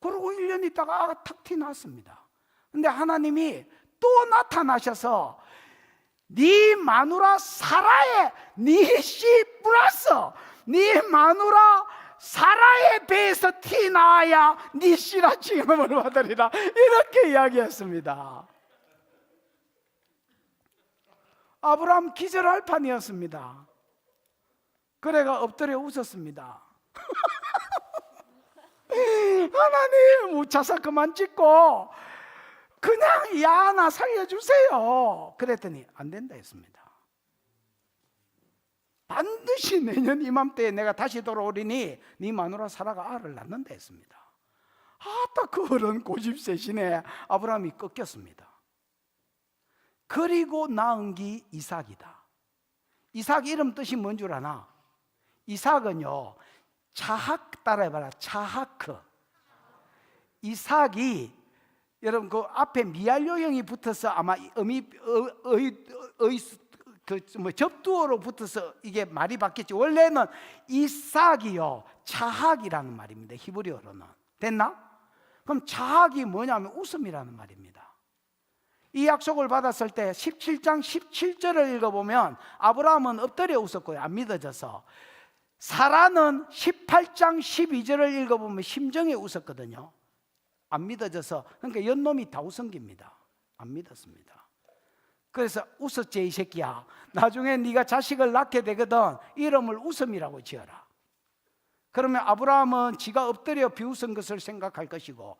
그러고 1년 있다가 아가 탁 티 났습니다. 근데 하나님이 또 나타나셔서 네 마누라 사라의 네 씨 플러스 네 마누라 사라의 배에서 티 나야 네 씨라 칭함을 받으리라, 이렇게 이야기했습니다. 아브라함 기절할 판이었습니다. 그래가 엎드려 웃었습니다. 하나님 우차사 그만 짓고 그냥 야 하나 살려주세요. 그랬더니 안 된다 했습니다. 반드시 내년 이맘때에 내가 다시 돌아오리니 네 마누라 사라가 알을 낳는다 했습니다. 아따 그 어른 고집세시네. 아브라함이 꺾였습니다. 그리고 낳은 게 이삭이다. 이삭 이름 뜻이 뭔 줄 아나? 이삭은요, 차학 따라해봐라. 차하크. 이삭이 여러분 그 앞에 미알료형이 붙어서 아마 접두어로 붙어서 이게 말이 바뀌었지. 원래는 이삭이요 차학이라는 말입니다. 히브리어로는. 됐나? 그럼 차학이 뭐냐면 웃음이라는 말입니다. 이 약속을 받았을 때 17장 17절을 읽어보면 아브라함은 엎드려 웃었고요, 안 믿어져서. 사라는 18장 12절을 읽어보면 심정에 웃었거든요, 안 믿어져서. 그러니까 연놈이 다 웃은 겁니다. 안 믿었습니다. 그래서 웃었지 이 새끼야, 나중에 네가 자식을 낳게 되거든 이름을 웃음이라고 지어라. 그러면 아브라함은 지가 엎드려 비웃은 것을 생각할 것이고,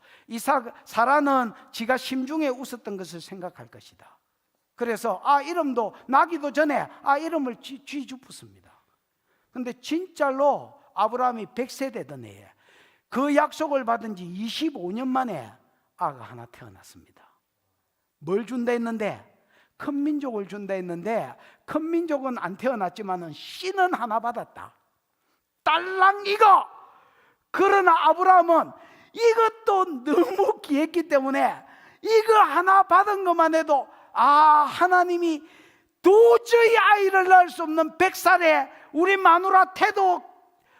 사라는 지가 심중에 웃었던 것을 생각할 것이다. 그래서 이름도 나기도 전에 이름을 쥐죽붙습니다. 근데 진짜로 아브라함이 100세 되던 해에 그 약속을 받은 지 25년 만에 아가 하나 태어났습니다. 뭘 준다 했는데? 큰 민족을 준다 했는데, 큰 민족은 안 태어났지만 씨는 하나 받았다. 딸랑 이거. 그러나 아브라함은 이것도 너무 귀했기 때문에 이거 하나 받은 것만 해도 하나님이 도저히 아이를 낳을 수 없는 100살에 우리 마누라 태도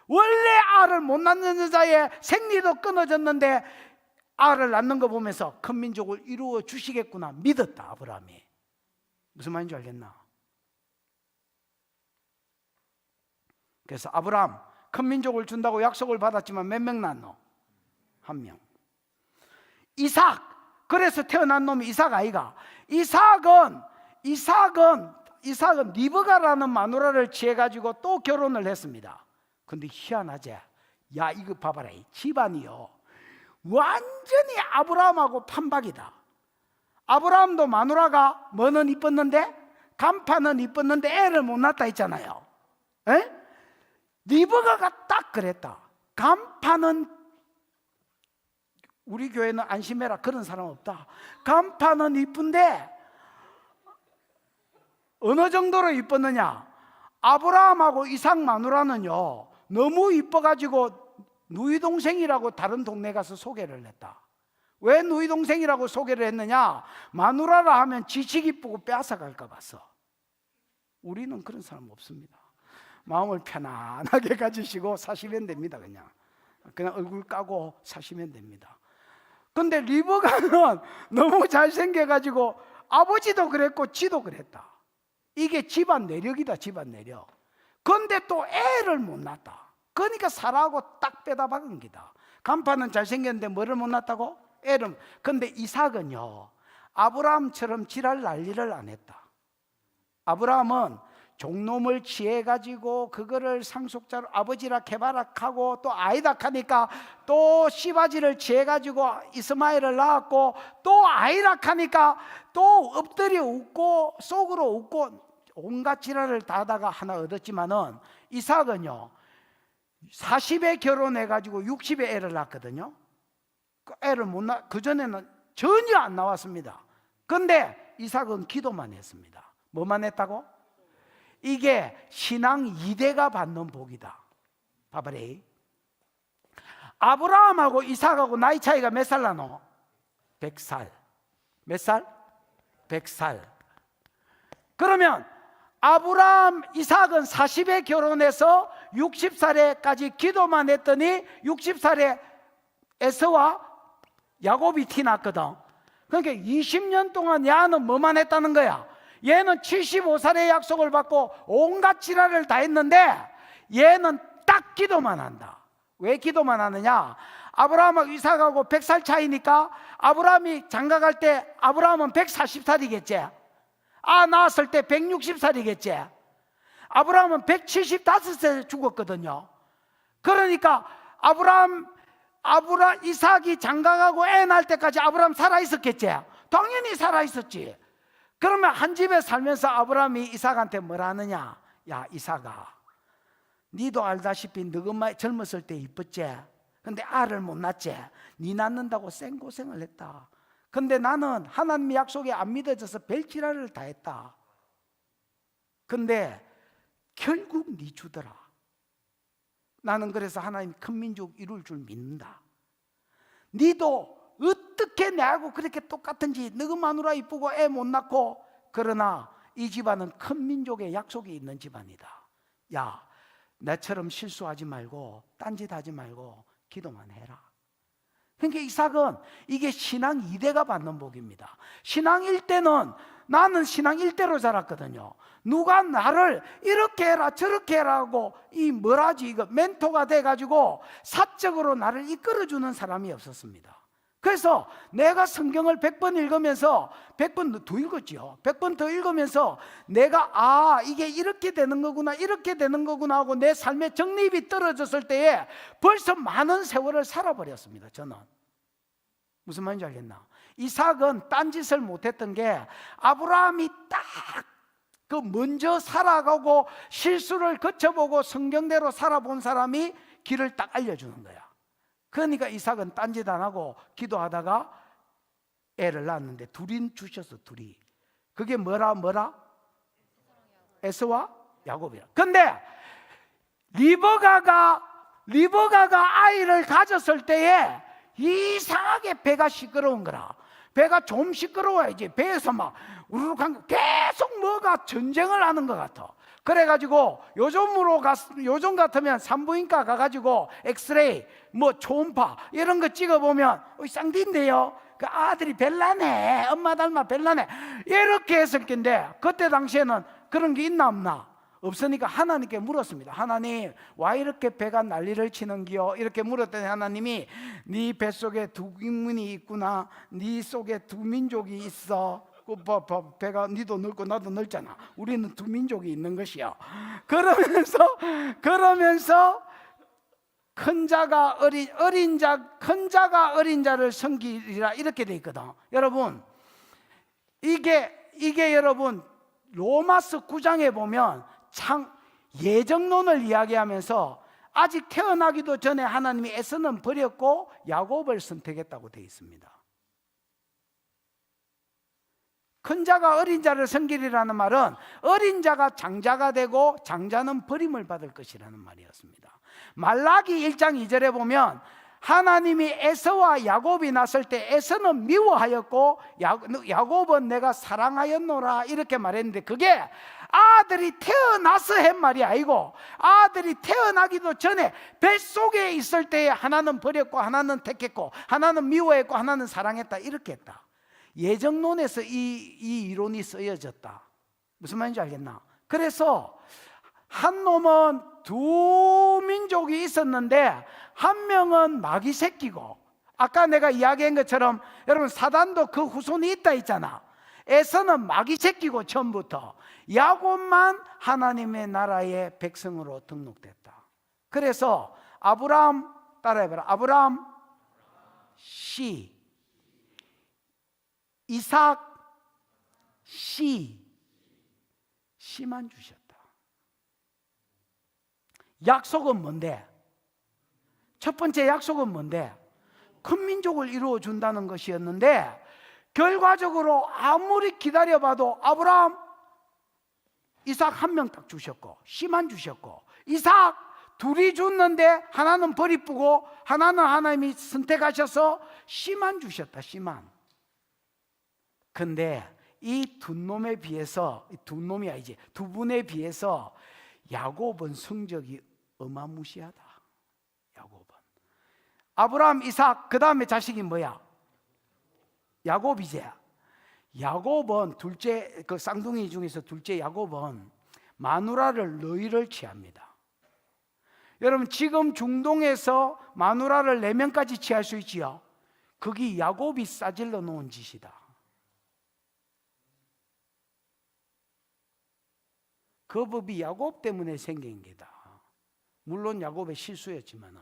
원래 알을 못 낳는 여자의 생리도 끊어졌는데 알을 낳는 거 보면서 큰 민족을 이루어 주시겠구나 믿었다 아브라함이. 무슨 말인지 알겠나? 그래서 아브라함 큰 민족을 준다고 약속을 받았지만 몇 명 낳노? 1명. 이삭. 그래서 태어난 놈이 이삭 아이가. 이삭은 리브가라는 마누라를 취해가지고 또 결혼을 했습니다. 근데 희한하지? 야 이거 봐봐라, 이 집안이요 완전히 아브라함하고 판박이다. 아브라함도 마누라가 뭐는 이뻤는데 간파는 이뻤는데 애를 못 낳았다 했잖아요. 에? 리브가가 딱 그랬다. 간파는, 우리 교회는 안심해라 그런 사람 없다. 간파는 이쁜데 어느 정도로 이뻤느냐? 아브라함하고 이삭 마누라는요 너무 이뻐가지고 누이 동생이라고 다른 동네 가서 소개를 했다. 왜 누이 동생이라고 소개를 했느냐? 마누라라 하면 지식 이쁘고 빼앗아 갈까 봐서. 우리는 그런 사람 없습니다. 마음을 편안하게 가지시고 사시면 됩니다. 그냥 얼굴 까고 사시면 됩니다. 근데 리버가는 너무 잘생겨가지고 아버지도 그랬고 지도 그랬다. 이게 집안 내력이다. 집안 내력. 근데 또 애를 못 낳았다. 그러니까 사라하고 딱 빼다 박은 기다. 간판은 잘생겼는데 뭐를 못 낳았다고? 애를. 근데 이삭은요, 아브라함처럼 지랄 난리를 안 했다. 아브라함은 종놈을 취해가지고 그거를 상속자로 아버지라 개바락하고 또 아이닥 하니까 또 시바지를 취해가지고 이스마엘을 낳았고 또 아이락 하니까 또 엎드려 웃고 속으로 웃고 온갖 지랄을 다 하다가 하나 얻었지만은 이삭은요 40에 결혼해가지고 60에 애를 낳았거든요. 그 애를 못 낳, 그전에는 전혀 안 나왔습니다. 근데 이삭은 기도만 했습니다. 뭐만 했다고? 이게 신앙 2대가 받는 복이다. 봐봐래. 아브라함하고 이삭하고 나이 차이가 몇 살 나노? 100살. 몇 살? 100살. 그러면 아브라함, 이삭은 40에 결혼해서 60살에까지 기도만 했더니 60살에 에서와 야곱이 티났거든. 그러니까 20년 동안 야는 뭐만 했다는 거야? 얘는 75살의 약속을 받고 온갖 지랄을 다 했는데 얘는 딱 기도만 한다. 왜 기도만 하느냐? 아브라함하고 이삭하고 100살 차이니까 아브라함이 장가갈 때 아브라함은 140살이겠지. 낳았을 때 160살이겠지. 아브라함은 175세에 죽었거든요. 그러니까 이삭이 장가가고 애 낳을 때까지 아브라함 살아있었겠지. 당연히 살아있었지. 그러면 한 집에 살면서 아브라함이 이삭한테 뭐라 하느냐? 야 이삭아, 니도 알다시피 너가 젊었을 때 이뻤지. 근데 알을 못 낳지. 니 낳는다고 생고생을 했다. 근데 나는 하나님의 약속에 안 믿어져서 별지랄을 다 했다. 근데 결국 니 주더라. 나는 그래서 하나님 큰 민족 이룰 줄 믿는다. 니도 어떻게 내하고 그렇게 똑같은지, 너가 마누라 이쁘고 애 못 낳고, 그러나 이 집안은 큰 민족의 약속이 있는 집안이다. 야, 나처럼 실수하지 말고 딴짓 하지 말고 기도만 해라. 그러니까 이삭은 이게 신앙 2대가 받는 복입니다. 신앙 1대는, 나는 신앙 1대로 자랐거든요. 누가 나를 이렇게 해라 저렇게 해라 하고 이거 멘토가 돼가지고 사적으로 나를 이끌어주는 사람이 없었습니다. 그래서 내가 성경을 100번 읽으면서 100번 더 읽었지요. 100번 더 읽으면서 내가 이게 이렇게 되는 거구나 이렇게 되는 거구나 하고 내 삶의 정립이 떨어졌을 때에 벌써 많은 세월을 살아버렸습니다. 저는 무슨 말인지 알겠나? 이삭은 딴짓을 못했던 게 아브라함이 딱 그 먼저 살아가고 실수를 거쳐보고 성경대로 살아본 사람이 길을 딱 알려주는 거야. 그러니까 이삭은 딴짓 안 하고 기도하다가 애를 낳았는데 둘이 주셨어. 둘이. 그게 뭐라? 에서와 야곱이야. 근데 리버가가 아이를 가졌을 때에 이상하게 배가 시끄러운 거라. 배가 좀 시끄러워야지. 배에서 막 우르륵 한 거 계속 뭐가 전쟁을 하는 것 같아. 그래가지고 요즘 같으면 산부인과 가가지고 엑스레이 뭐 초음파 이런 거 찍어보면 쌍디인데요, 그 아들이 별나네, 엄마 닮아 별나네 이렇게 했을 텐데, 그때 당시에는 그런 게 있나 없나? 없으니까 하나님께 물었습니다. 하나님, 와 이렇게 배가 난리를 치는기요? 이렇게 물었더니 하나님이 네 뱃속에 두 인문이 있구나. 네 속에 두 민족이 있어. 배가 니도 넓고 나도 넓잖아. 우리는 두 민족이 있는 것이요. 그러면서 큰 자가 큰 자가 어린 자를 섬기리라 이렇게 돼 있거든. 여러분, 이게 여러분 로마서 9장에 보면 예정론을 이야기하면서 아직 태어나기도 전에 하나님이 에서는 버렸고 야곱을 선택했다고 되어 있습니다. 큰 자가 어린 자를 섬기리라는 말은 어린 자가 장자가 되고 장자는 버림을 받을 것이라는 말이었습니다. 말라기 1장 2절에 보면 하나님이 에서와 야곱이 났을 때 에서는 미워하였고 야곱은 내가 사랑하였노라 이렇게 말했는데, 그게 아들이 태어나서 한 말이 아니고 아들이 태어나기도 전에 뱃속에 있을 때에 하나는 버렸고 하나는 택했고 하나는 미워했고 하나는 사랑했다 이렇게 했다. 예정론에서 이 이론이 쓰여졌다. 무슨 말인지 알겠나? 그래서 한 놈은 두 민족이 있었는데 한 명은 마귀 새끼고, 아까 내가 이야기한 것처럼 여러분 사단도 그 후손이 있다 했잖아. 에서는 마귀 새끼고 처음부터, 야곱만 하나님의 나라의 백성으로 등록됐다. 그래서 아브라함 따라해봐라. 아브라함 씨, 이삭 씨만 주셨다. 약속은 뭔데? 첫 번째 약속은 뭔데? 큰 민족을 이루어 준다는 것이었는데, 결과적으로 아무리 기다려봐도 아브라함 이삭 한 명 딱 주셨고 씨만 주셨고, 이삭 둘이 줬는데 하나는 버리쁘고 하나는 하나님이 선택하셔서 씨만 주셨다. 씨만. 근데 이 두 놈에 비해서, 두 놈이 아니지, 두 분에 비해서 야곱은 성적이 어마무시하다. 야곱은 아브라함, 이삭, 그 다음에 자식이 뭐야? 야곱이지. 야곱은 둘째, 그 쌍둥이 중에서 둘째 야곱은 마누라를 너희를 취합니다. 여러분 지금 중동에서 마누라를 4명까지 취할 수 있지요. 그게 야곱이 싸질러 놓은 짓이다. 그 법이 야곱 때문에 생긴 게다. 물론 야곱의 실수였지만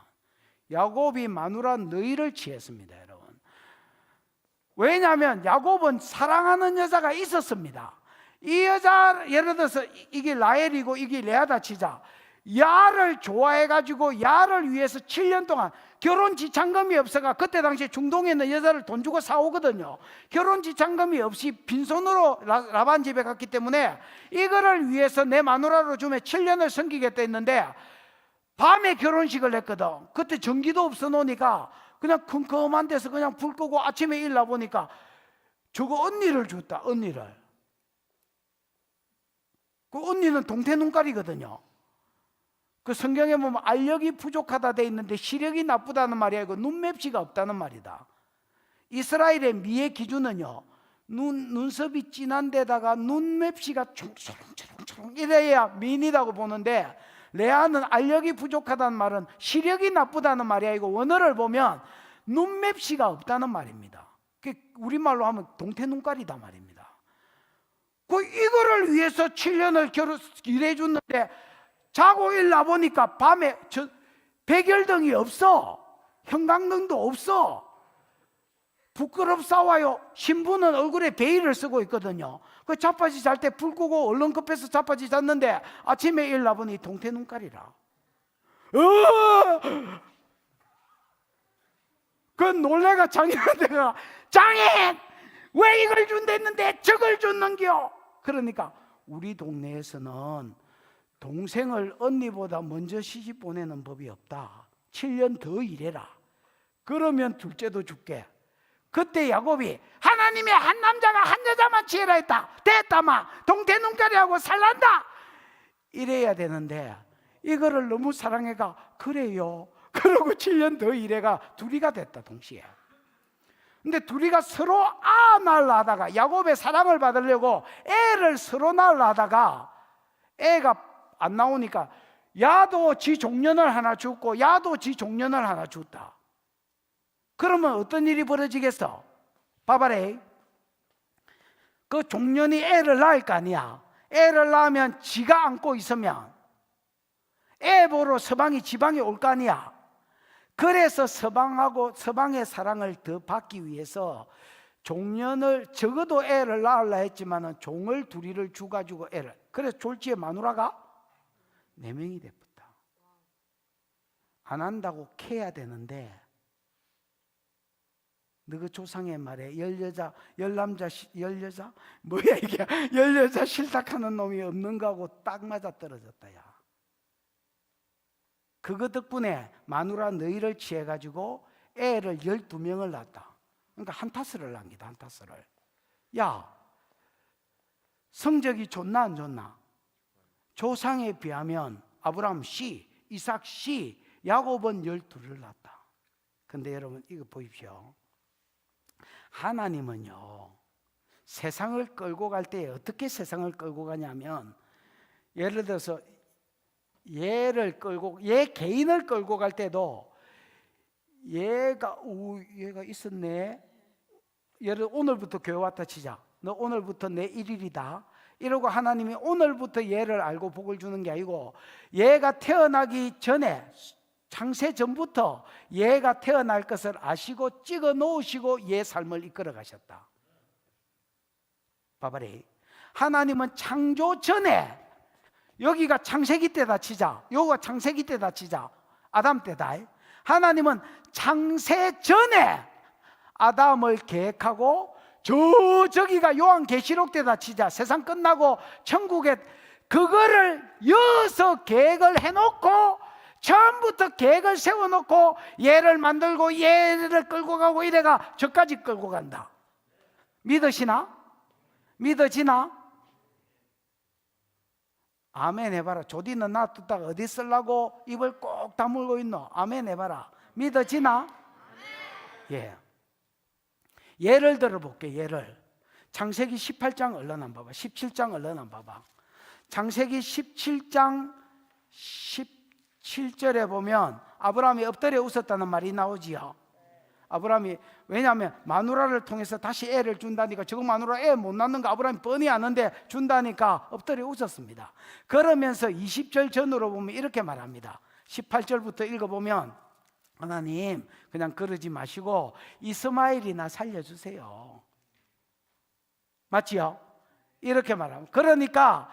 야곱이 마누라 너희를 취했습니다. 여러분, 왜냐하면 야곱은 사랑하는 여자가 있었습니다. 이 여자, 예를 들어서 이게 라헬이고 이게 레아다 치자. 야를 좋아해가지고 야를 위해서 7년 동안, 결혼 지참금이 없어가 그때 당시에 중동에 있는 여자를 돈 주고 사오거든요. 결혼 지참금이 없이 빈손으로 라반 집에 갔기 때문에 이거를 위해서 내 마누라로 주면 7년을 섬기겠다 했는데, 밤에 결혼식을 했거든. 그때 전기도 없어 놓으니까 그냥 컴컴한 데서 그냥 불 끄고 아침에 일나 보니까 저거 언니를 줬다. 언니를. 그 언니는 동태 눈깔이거든요. 그 성경에 보면 알력이 부족하다 돼 있는데 시력이 나쁘다는 말이 아니고 눈맵시가 없다는 말이다. 이스라엘의 미의 기준은요, 눈썹이 진한 데다가 눈맵시가 초롱초롱초롱 이래야 미인이라고 보는데, 레아는 알력이 부족하다는 말은 시력이 나쁘다는 말이 아니고 원어를 보면 눈맵시가 없다는 말입니다. 우리말로 하면 동태 눈깔이다 말입니다. 이거를 위해서 7년을 일해 줬는데 자고 일나 보니까 밤에 백열등이 없어. 형광등도 없어. 부끄럽사와요. 신부는 얼굴에 베일을 쓰고 있거든요. 그 자빠지 잘 때 불 끄고 얼른 급해서 자빠지 잤는데 아침에 일나 보니 동태 눈깔이라. 그 놀래가 장인한테가, 장인 왜 이걸 준댔는데 저걸 줬는겨? 그러니까 우리 동네에서는 동생을 언니보다 먼저 시집 보내는 법이 없다. 7년 더 일해라. 그러면 둘째도 줄게. 그때 야곱이 하나님의 한 남자가 한 여자만 취해라 했다. 됐다마 동태 눈깔이하고 살란다 이래야 되는데, 이거를 너무 사랑해가 그래요. 그러고 7년 더 일해가 둘이가 됐다. 동시에. 근데 둘이가 서로 낳으려다가, 야곱의 사랑을 받으려고 애를 서로 낳으려다가 애가 안 나오니까 야도 지 종년을 하나 줬고 야도 지 종년을 하나 줬다. 그러면 어떤 일이 벌어지겠어? 봐봐래. 그 종년이 애를 낳을 거 아니야. 애를 낳으면 지가 안고 있으면 애 보러 서방이 지방에 올 거 아니야. 그래서 서방의 사랑을 더 받기 위해서 종년을, 적어도 애를 낳으려 했지만 종을 둘이를 주가지고 애를, 그래서 졸지에 마누라가 4명이 됐다. 안 한다고 캐야 되는데, 너그 조상의 말에 열여자 뭐야 이게, 열여자 실탁하는 놈이 없는가 하고 딱 맞아 떨어졌다. 야, 그거 덕분에 마누라 너희를 취해가지고 애를 12명을 낳았다. 그러니까 한 타스를 남기다, 한 타스를. 야, 성적이 좋나 안 좋나? 조상에 비하면 아브라함 C, 이삭 C, 야곱은 12를 낳았다. 근데 여러분 이거 보십시오. 하나님은요, 세상을 끌고 갈 때 어떻게 세상을 끌고 가냐면, 예를 들어서 얘 개인을 끌고 갈 때도 얘가 있었네. 예를 오늘부터 교회 왔다 치자. 너 오늘부터 내 일일이다. 이러고 하나님이 오늘부터 얘를 알고 복을 주는 게 아니고, 얘가 태어나기 전에, 창세 전부터 얘가 태어날 것을 아시고 찍어 놓으시고 얘 삶을 이끌어 가셨다. 봐봐리. 하나님은 창조 전에, 여기가 창세기 때다 치자, 여기가 창세기 때다 치자, 아담 때다. 하나님은 창세 전에 아담을 계획하고, 저기가 요한계시록 때다 치자, 세상 끝나고 천국에, 그거를 이어서 계획을 해놓고, 처음부터 계획을 세워놓고 얘를 만들고 얘를 끌고 가고 이래가 저까지 끌고 간다. 믿으시나? 믿어지나? 아멘 해봐라. 조디는 놔뒀다가 어디 쓰려고 입을 꼭 다물고 있노? 아멘 해봐라. 믿어지나? 예. 예를 들어볼게. 예를. 창세기 18장 얼른 안 봐봐. 17장 얼른 안 봐봐. 창세기 17장 17절에 보면 아브라함이 엎드려 웃었다는 말이 나오지요. 아브라함이, 왜냐하면 마누라를 통해서 다시 애를 준다니까, 저거 마누라 애 못 낳는 거 아브라함이 뻔히 아는데 준다니까 엎드려 웃었습니다. 그러면서 20절 전으로 보면 이렇게 말합니다. 18절부터 읽어보면, 하나님 그냥 그러지 마시고 이스마엘이나 살려주세요. 맞지요? 이렇게 말합니다. 그러니까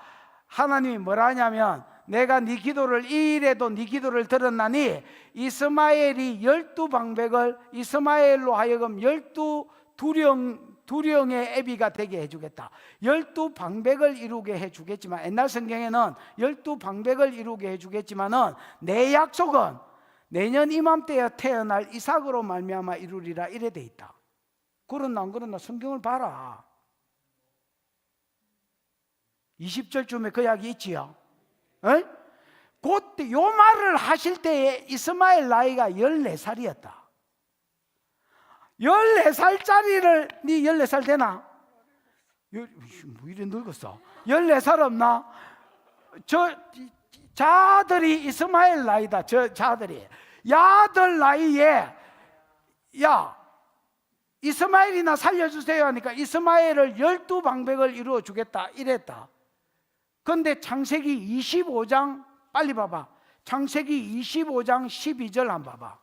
하나님이 뭐라 하냐면, 내가 네 기도를, 이일에도 네 기도를 들었나니 이스마엘이 12방백을 이스마엘로 하여금 12두령의 애비가 되게 해주겠다. 12방백을 이루게 해주겠지만, 옛날 성경에는 12방백을 이루게 해주겠지만은 내 약속은 내년 이맘때에 태어날 이삭으로 말미암아 이루리라, 이래 돼 있다. 그러나 안 그러나 성경을 봐라. 20절쯤에 그 이야기 있지요. 그때 요 말을 하실 때에 이스마엘 나이가 14살이었다. 14살짜리를, 네 14살 되나? 뭐 이래 늙었어? 14살 없나? 저 자들이 이스마엘 나이다. 저 자들이 야들 나이에, 야 이스마엘이나 살려주세요 하니까 이스마엘을 12방백을 이루어 주겠다 이랬다. 그런데 창세기 25장 빨리 봐봐. 창세기 25장 12절 한번 봐봐.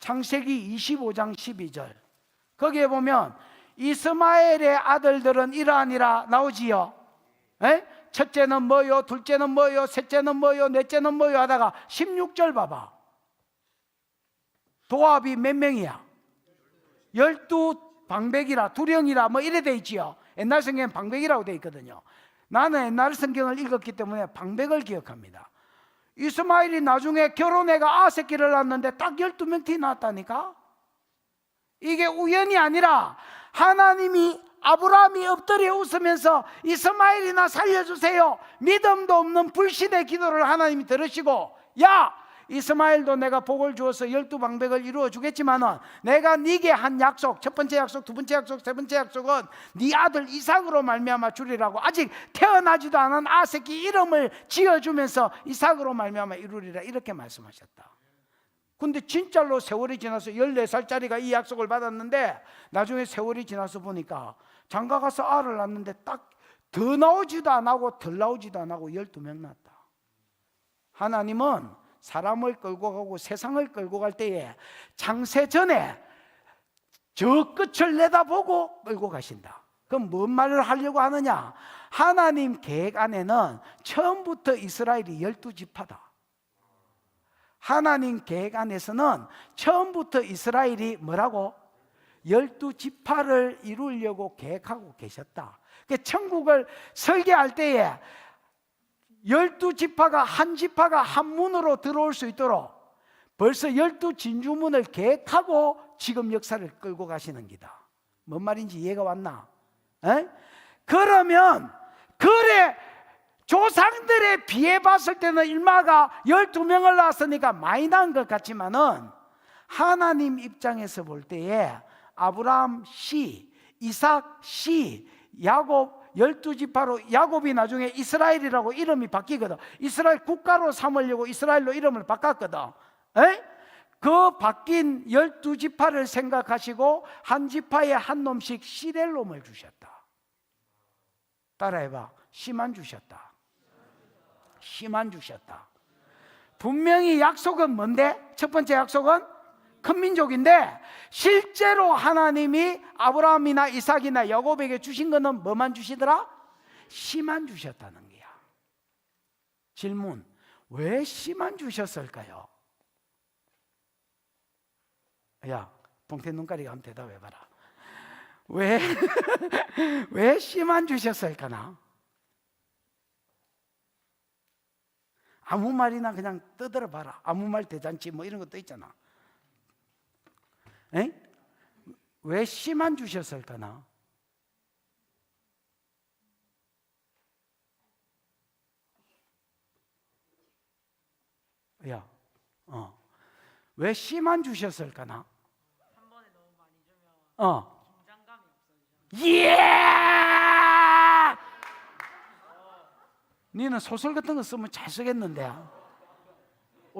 창세기 25장 12절. 거기에 보면 이스마엘의 아들들은 이러하니라 나오지요. 에? 첫째는 뭐요, 둘째는 뭐요, 셋째는 뭐요, 넷째는 뭐요 하다가 16절 봐봐. 도합이 몇 명이야? 12방백이라, 두령이라 뭐 이래 돼 있지요. 옛날 성경엔 방백이라고 돼 있거든요. 나는 옛날 성경을 읽었기 때문에 방백을 기억합니다. 이스마엘이 나중에 결혼해가 새끼를 낳았는데 딱 12명이 낳았다니까. 이게 우연이 아니라 하나님이, 아브라함이 엎드려 웃으면서 이스마엘이나 살려주세요, 믿음도 없는 불신의 기도를 하나님이 들으시고, 야 이스마엘도 내가 복을 주어서 12방백을 이루어 주겠지만은 내가 네게 한 약속, 첫 번째 약속, 두 번째 약속, 세 번째 약속은 네 아들 이삭으로 말미암아 주리라고, 아직 태어나지도 않은 새끼 이름을 지어주면서 이삭으로 말미암아 이루리라, 이렇게 말씀하셨다. 근데 진짜로 세월이 지나서 14살짜리가 이 약속을 받았는데, 나중에 세월이 지나서 보니까 장가 가서 알을 낳았는데 딱 더 나오지도 안 하고 덜 나오지도 안 하고 12명 낳았다. 하나님은 사람을 끌고 가고 세상을 끌고 갈 때에 창세 전에 저 끝을 내다보고 끌고 가신다. 그럼 뭔 말을 하려고 하느냐? 하나님 계획 안에는 처음부터 이스라엘이 12지파다. 하나님 계획 안에서는 처음부터 이스라엘이 뭐라고? 12지파를 이루려고 계획하고 계셨다. 천국을 설계할 때에 12지파가 한 지파가 한 문으로 들어올 수 있도록 벌써 12진주문을 계획하고 지금 역사를 끌고 가시는 기다. 뭔 말인지 이해가 왔나? 에? 그러면 그래 조상들에 비해 봤을 때는 일마가 12명을 낳았으니까 많이 낳은 것 같지만은 하나님 입장에서 볼 때에 아브라함 씨, 이삭 씨, 야곱 12지파로 야곱이 나중에 이스라엘이라고 이름이 바뀌거든. 이스라엘 국가로 삼으려고 이스라엘로 이름을 바꿨거든. 에? 그 바뀐 12지파를 생각하시고 한 지파에 한 놈씩 시델롬을 주셨다. 따라해봐. 씨만 주셨다. 씨만 주셨다. 분명히 약속은 뭔데? 첫 번째 약속은 큰 민족인데 실제로 하나님이 아브라함이나 이삭이나 야곱에게 주신 것은 뭐만 주시더라? 씨만 주셨다는 거야. 질문, 왜 씨만 주셨을까요? 야, 동태 눈가리가 한번 대답해봐라. 왜 씨만 주셨을까나? 아무 말이나 그냥 떠들어봐라. 아무 말 대잔치 뭐 이런 것도 있잖아. 에? 왜 씨만 주셨을까나? 야, 왜 씨만 주셨을까나? 한 번에 너무 많이 주면 긴장감이 없어지잖아. 예! 니는 소설 같은 거 쓰면 잘 쓰겠는데.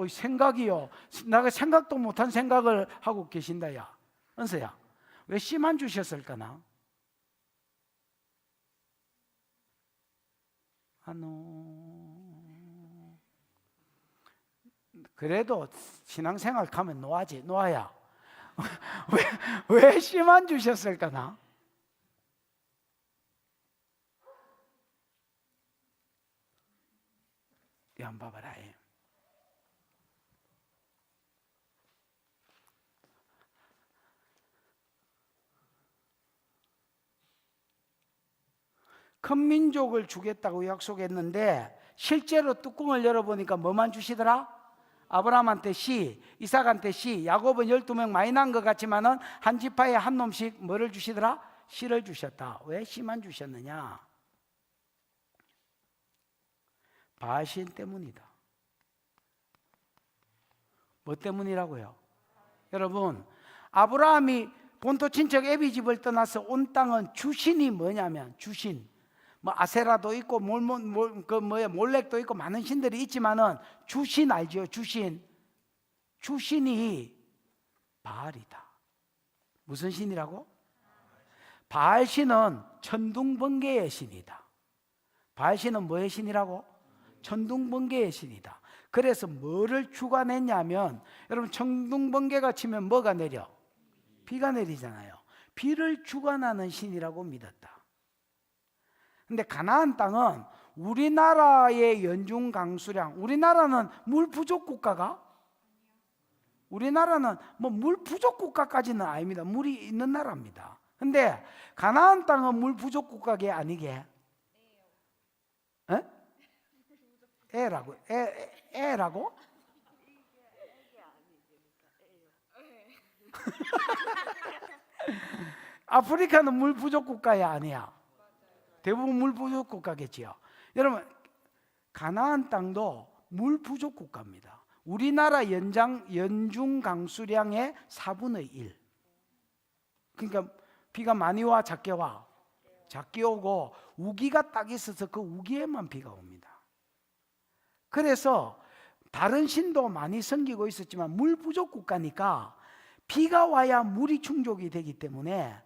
생각이요. 내가 생각도 못한 생각을 하고 계신다. 야, 은서야, 왜 씨만 주셨을까나? 그래도 신앙생활 가면 노아지. 노아야, 왜 씨만 주셨을까나? 야, 한번 봐봐라. 큰 민족을 주겠다고 약속했는데 실제로 뚜껑을 열어보니까 뭐만 주시더라? 아브라함한테 씨, 이삭한테 씨, 야곱은 12명 많이 난 것 같지만은 한 지파에 한 놈씩 뭐를 주시더라? 씨를 주셨다. 왜 씨만 주셨느냐? 바알신 때문이다. 뭐 때문이라고요? 여러분, 아브라함이 본토 친척 애비 집을 떠나서 온 땅은 주신이 뭐냐면 주신. 뭐 아세라도 있고 몰렉도 있고 많은 신들이 있지만은 주신 알죠? 주신이 바알이다. 무슨 신이라고? 바알신은 천둥번개의 신이다. 바알신은 뭐의 신이라고? 천둥번개의 신이다. 그래서 뭐를 주관했냐면 여러분 천둥번개가 치면 뭐가 내려? 비가 내리잖아요. 비를 주관하는 신이라고 믿었다. 근데 가나안 땅은 우리나라의 연중 강수량, 우리나라는 물 부족 국가가? 우리나라는 뭐 물 부족 국가까지는 아닙니다. 물이 있는 나라입니다. 근데 가나안 땅은 물 부족 국가게 아니게? 에? 애라고? 애라고? 아프리카는 물 부족 국가야 아니야? 대부분 물 부족 국가겠지요. 여러분, 가나안 땅도 물 부족 국가입니다. 우리나라 연중 강수량의 4분의 1. 그러니까 비가 많이 와, 작게 와? 작게 오고 우기가 딱 있어서 그 우기에만 비가 옵니다. 그래서 다른 신도 많이 섬기고 있었지만 물 부족 국가니까 비가 와야 물이 충족이 되기 때문에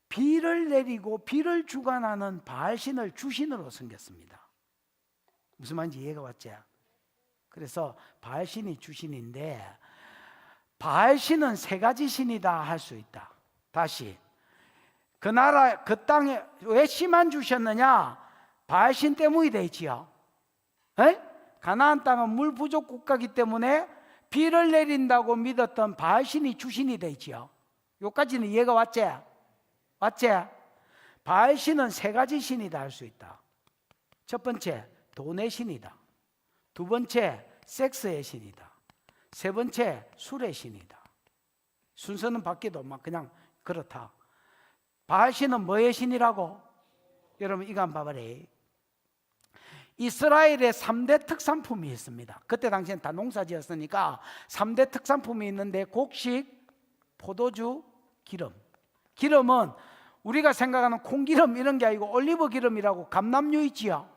비를 내리고 비를 주관하는 바알신을 주신으로 섬겼습니다. 무슨 말인지 이해가 왔죠? 그래서 바알신이 주신인데 바알신은 세 가지 신이다 할 수 있다. 다시 그 나라 그 땅에 왜 씨만 주셨느냐? 바알신 때문이 되지요. 가나안 땅은 물 부족 국가이기 때문에 비를 내린다고 믿었던 바알신이 주신이 되지요. 여기까지는 이해가 왔지? 맞지? 바알신은 세 가지 신이다 할 수 있다. 첫 번째, 돈의 신이다. 두 번째, 섹스의 신이다. 세 번째 술의 신이다. 순서는 바뀌어도 막 그냥 그렇다. 바알 신은 뭐의 신이라고? 여러분 이거 한번 봐봐래. 이스라엘에 3대 특산품이 있습니다. 그때 당시엔 다 농사지었으니까 3대 특산품이 있는데 곡식, 포도주, 기름. 기름은 우리가 생각하는 콩기름 이런 게 아니고 올리브 기름이라고 감람류 있지요.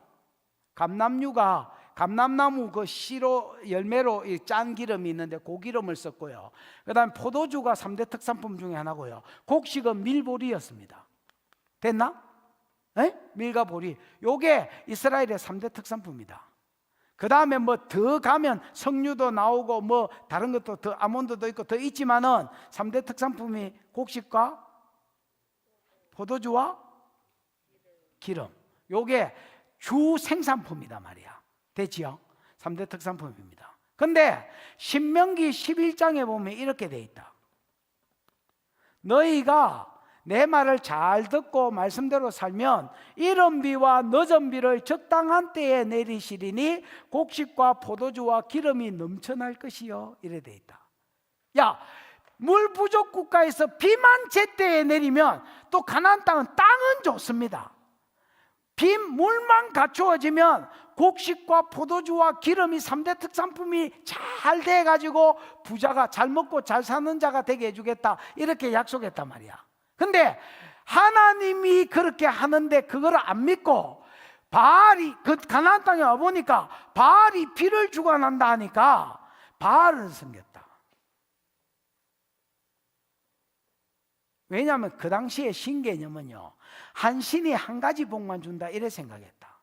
감람류가 감람나무 그 씨로 열매로 짠 기름이 있는데 그 기름을 썼고요. 그다음에 포도주가 3대 특산품 중에 하나고요. 곡식은 밀보리였습니다. 됐나? 에? 밀과 보리. 요게 이스라엘의 3대 특산품이다. 그 다음에 뭐 더 가면 석류도 나오고 뭐 다른 것도 더 아몬드도 있고 더 있지만은 3대 특산품이 곡식과 포도주와 기름. 요게 주 생산품이다 말이야. 됐지요? 3대 특산품입니다. 근데 신명기 11장에 보면 이렇게 돼 있다. 너희가 내 말을 잘 듣고 말씀대로 살면 이른 비와 늦은 비를 적당한 때에 내리시리니 곡식과 포도주와 기름이 넘쳐날 것이요. 이래 돼 있다. 야, 물 부족 국가에서 비만 제때에 내리면 또 가나안 땅은 좋습니다. 물만 갖추어지면 곡식과 포도주와 기름이 3대 특산품이 잘 돼가지고 부자가 잘 먹고 잘 사는 자가 되게 해주겠다 이렇게 약속했단 말이야. 근데 하나님이 그렇게 하는데 그걸 안 믿고 바알이 그 가나안 땅에 와보니까 바알이 비를 주관한다 하니까 바알을 섬겼다. 왜냐하면 그 당시의 신개념은요, 한 신이 한 가지 복만 준다 이래 생각했다.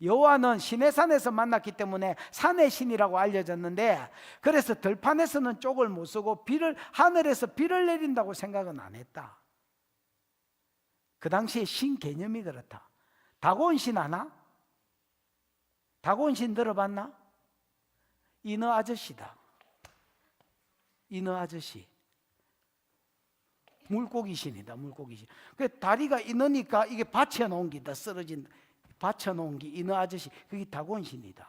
여호와는 시내산에서 만났기 때문에 산의 신이라고 알려졌는데, 그래서 들판에서는 쪽을 못 쓰고 하늘에서 비를 내린다고 생각은 안 했다. 그 당시의 신 개념이 그렇다. 다곤 신 아나? 다곤 신 들어봤나? 인어 아저씨다. 인어 아저씨. 물고기 신이다. 물고기 신. 그 다리가 인어니까 이게 받쳐놓은 기다. 쓰러진 받쳐놓은 기 인어 아저씨. 그게 다곤 신이다.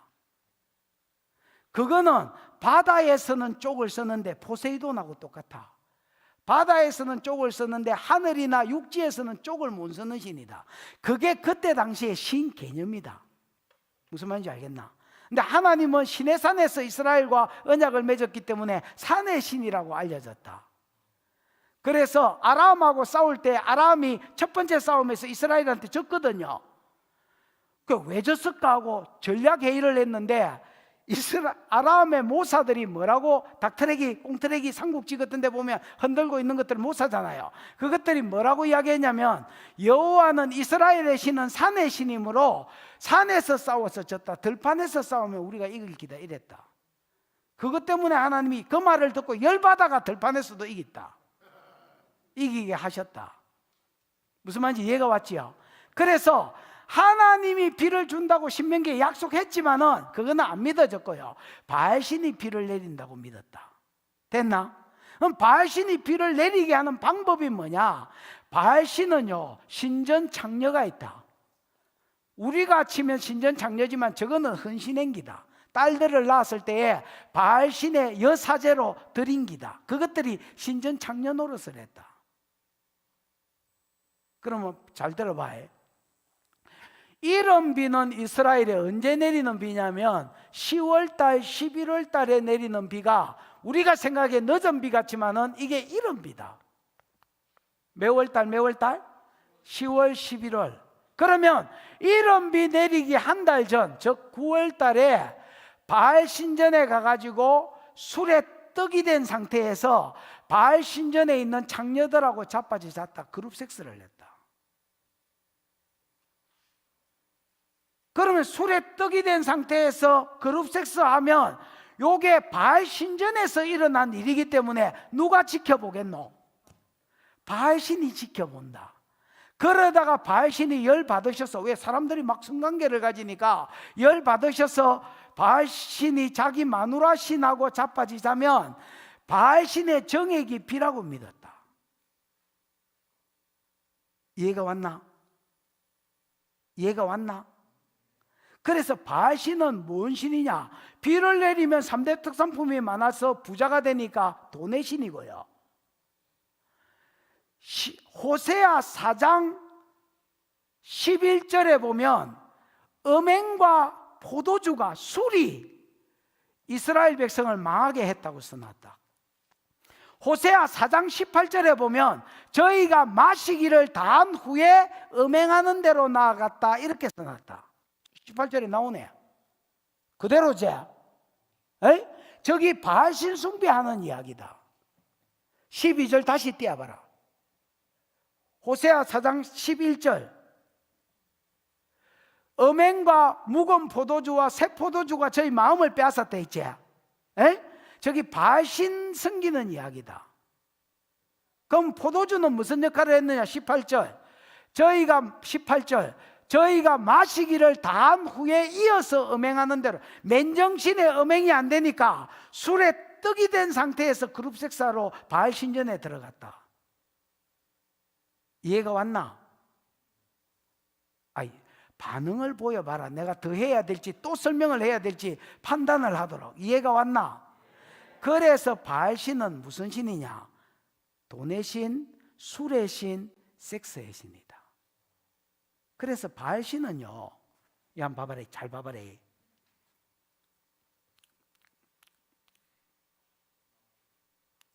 그거는 바다에서는 쪽을 쓰는데 포세이돈하고 똑같아. 바다에서는 쪽을 쓰는데 하늘이나 육지에서는 쪽을 못 쓰는 신이다. 그게 그때 당시의 신 개념이다. 무슨 말인지 알겠나? 근데 하나님은 시내산에서 이스라엘과 언약을 맺었기 때문에 산의 신이라고 알려졌다. 그래서 아람하고 싸울 때 아람이 첫 번째 싸움에서 이스라엘한테 졌거든요. 그 왜 졌을까 하고 전략 회의를 했는데 아람의 모사들이 뭐라고, 닭트레기, 꽁트레기, 삼국지 같은 데 보면 흔들고 있는 것들 모사잖아요. 그것들이 뭐라고 이야기했냐면, 여호와는 이스라엘의 신은 산의 신이므로 산에서 싸워서 졌다. 들판에서 싸우면 우리가 이길 기다 이랬다. 그것 때문에 하나님이 그 말을 듣고 열받아가 들판에서도 이기게 하셨다. 무슨 말인지 이해가 왔지요? 그래서 하나님이 비를 준다고 신명기에 약속했지만은 그거는 안 믿어졌고요. 바알신이 비를 내린다고 믿었다. 됐나? 그럼 바알신이 비를 내리게 하는 방법이 뭐냐? 바알신은요, 신전창녀가 있다. 우리가 치면 신전창녀지만 저거는 헌신행기다. 딸들을 낳았을 때에 바알신의 여사제로 드린 기다. 그것들이 신전창녀 노릇을 했다. 그러면 잘 들어봐요. 이런 비는 이스라엘에 언제 내리는 비냐면 10월달, 11월달에 내리는 비가 우리가 생각에 늦은 비 같지만은 이게 이런 비다. 매월달? 10월, 11월. 그러면 이런 비 내리기 한 달 전, 즉 9월달에 바알 신전에 가가지고 술에 떡이 된 상태에서 바알 신전에 있는 창녀들하고 자빠지 잤다. 그룹 섹스를 했다. 그러면 술에 떡이 된 상태에서 그룹 섹스하면 요게 바알 신전에서 일어난 일이기 때문에 누가 지켜보겠노? 바알 신이 지켜본다. 그러다가 바알 신이 열 받으셔서, 왜 사람들이 막 성관계를 가지니까 열 받으셔서 바알 신이 자기 마누라 신하고 자빠지자면 바알 신의 정액이 피라고 믿었다. 이해가 왔나? 이해가 왔나? 그래서 바알신은 뭔 신이냐? 비를 내리면 3대 특산품이 많아서 부자가 되니까 돈의 신이고요. 호세아 4장 11절에 보면 음행과 포도주가 술이 이스라엘 백성을 망하게 했다고 써놨다. 호세아 4장 18절에 보면 저희가 마시기를 다한 후에 음행하는 대로 나아갔다 이렇게 써놨다. 18절에 나오네. 그대로지. 에이? 저기 바알신 숭배하는 이야기다. 12절 다시 띄워봐라. 호세아 4장 11절. 음행과 묵은 포도주와 새 포도주가 저희 마음을 빼앗았다 했지. 에이? 저기 바알신 섬기는 이야기다. 그럼 포도주는 무슨 역할을 했느냐? 18절. 저희가 마시기를 다한 후에 이어서 음행하는 대로, 맨정신에 음행이 안 되니까 술에 떡이 된 상태에서 그룹 섹스로 바알 신전에 들어갔다. 이해가 왔나? 아이, 반응을 보여봐라. 내가 더 해야 될지 또 설명을 해야 될지 판단을 하도록. 이해가 왔나? 그래서 바알 신은 무슨 신이냐? 돈의 신, 술의 신, 섹스의 신이다. 그래서 바알 신은요, 이 한번 봐봐라, 잘 봐봐라.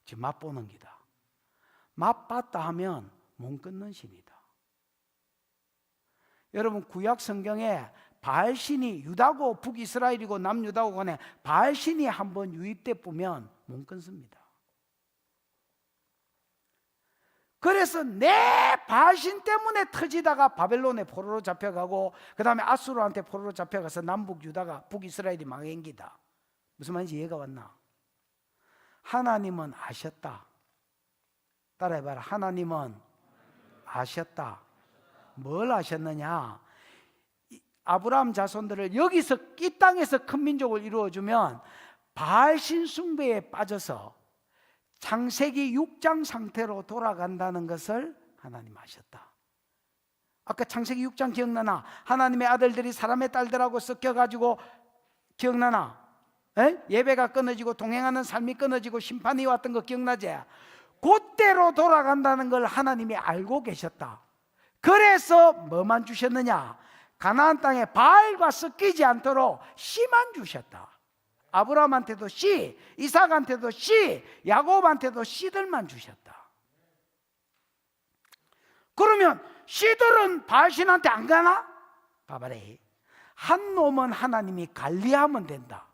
지금 맛보는 기다. 맛봤다 하면 몸 끊는 신이다. 여러분, 구약 성경에 바알 신이 유다고 북이스라엘이고 남유다고 간에 바알 신이 한번 유입돼 보면 몸 끊습니다. 그래서 내 바알신 때문에 터지다가 바벨론에 포로로 잡혀가고 그 다음에 아수르한테 포로로 잡혀가서 남북 유다가 북이스라엘이 망행기다. 무슨 말인지 이해가 왔나? 하나님은 아셨다. 따라해봐라. 하나님은 아셨다. 뭘 아셨느냐? 아브라함 자손들을 여기서 이 땅에서 큰 민족을 이루어주면 바알신 숭배에 빠져서 창세기 6장 상태로 돌아간다는 것을 하나님 아셨다. 아까 창세기 6장 기억나나? 하나님의 아들들이 사람의 딸들하고 섞여가지고 기억나나? 예배가 끊어지고 동행하는 삶이 끊어지고 심판이 왔던 거 기억나지? 그때로 돌아간다는 걸 하나님이 알고 계셨다. 그래서 뭐만 주셨느냐? 가나안 땅에 바알과 섞이지 않도록 씨만 주셨다. 아브라함한테도 씨, 이삭한테도 씨, 야곱한테도 씨들만 주셨다. 그러면 씨들은 바알신한테 안 가나? 봐봐라. 한 놈은 하나님이 관리하면 된다.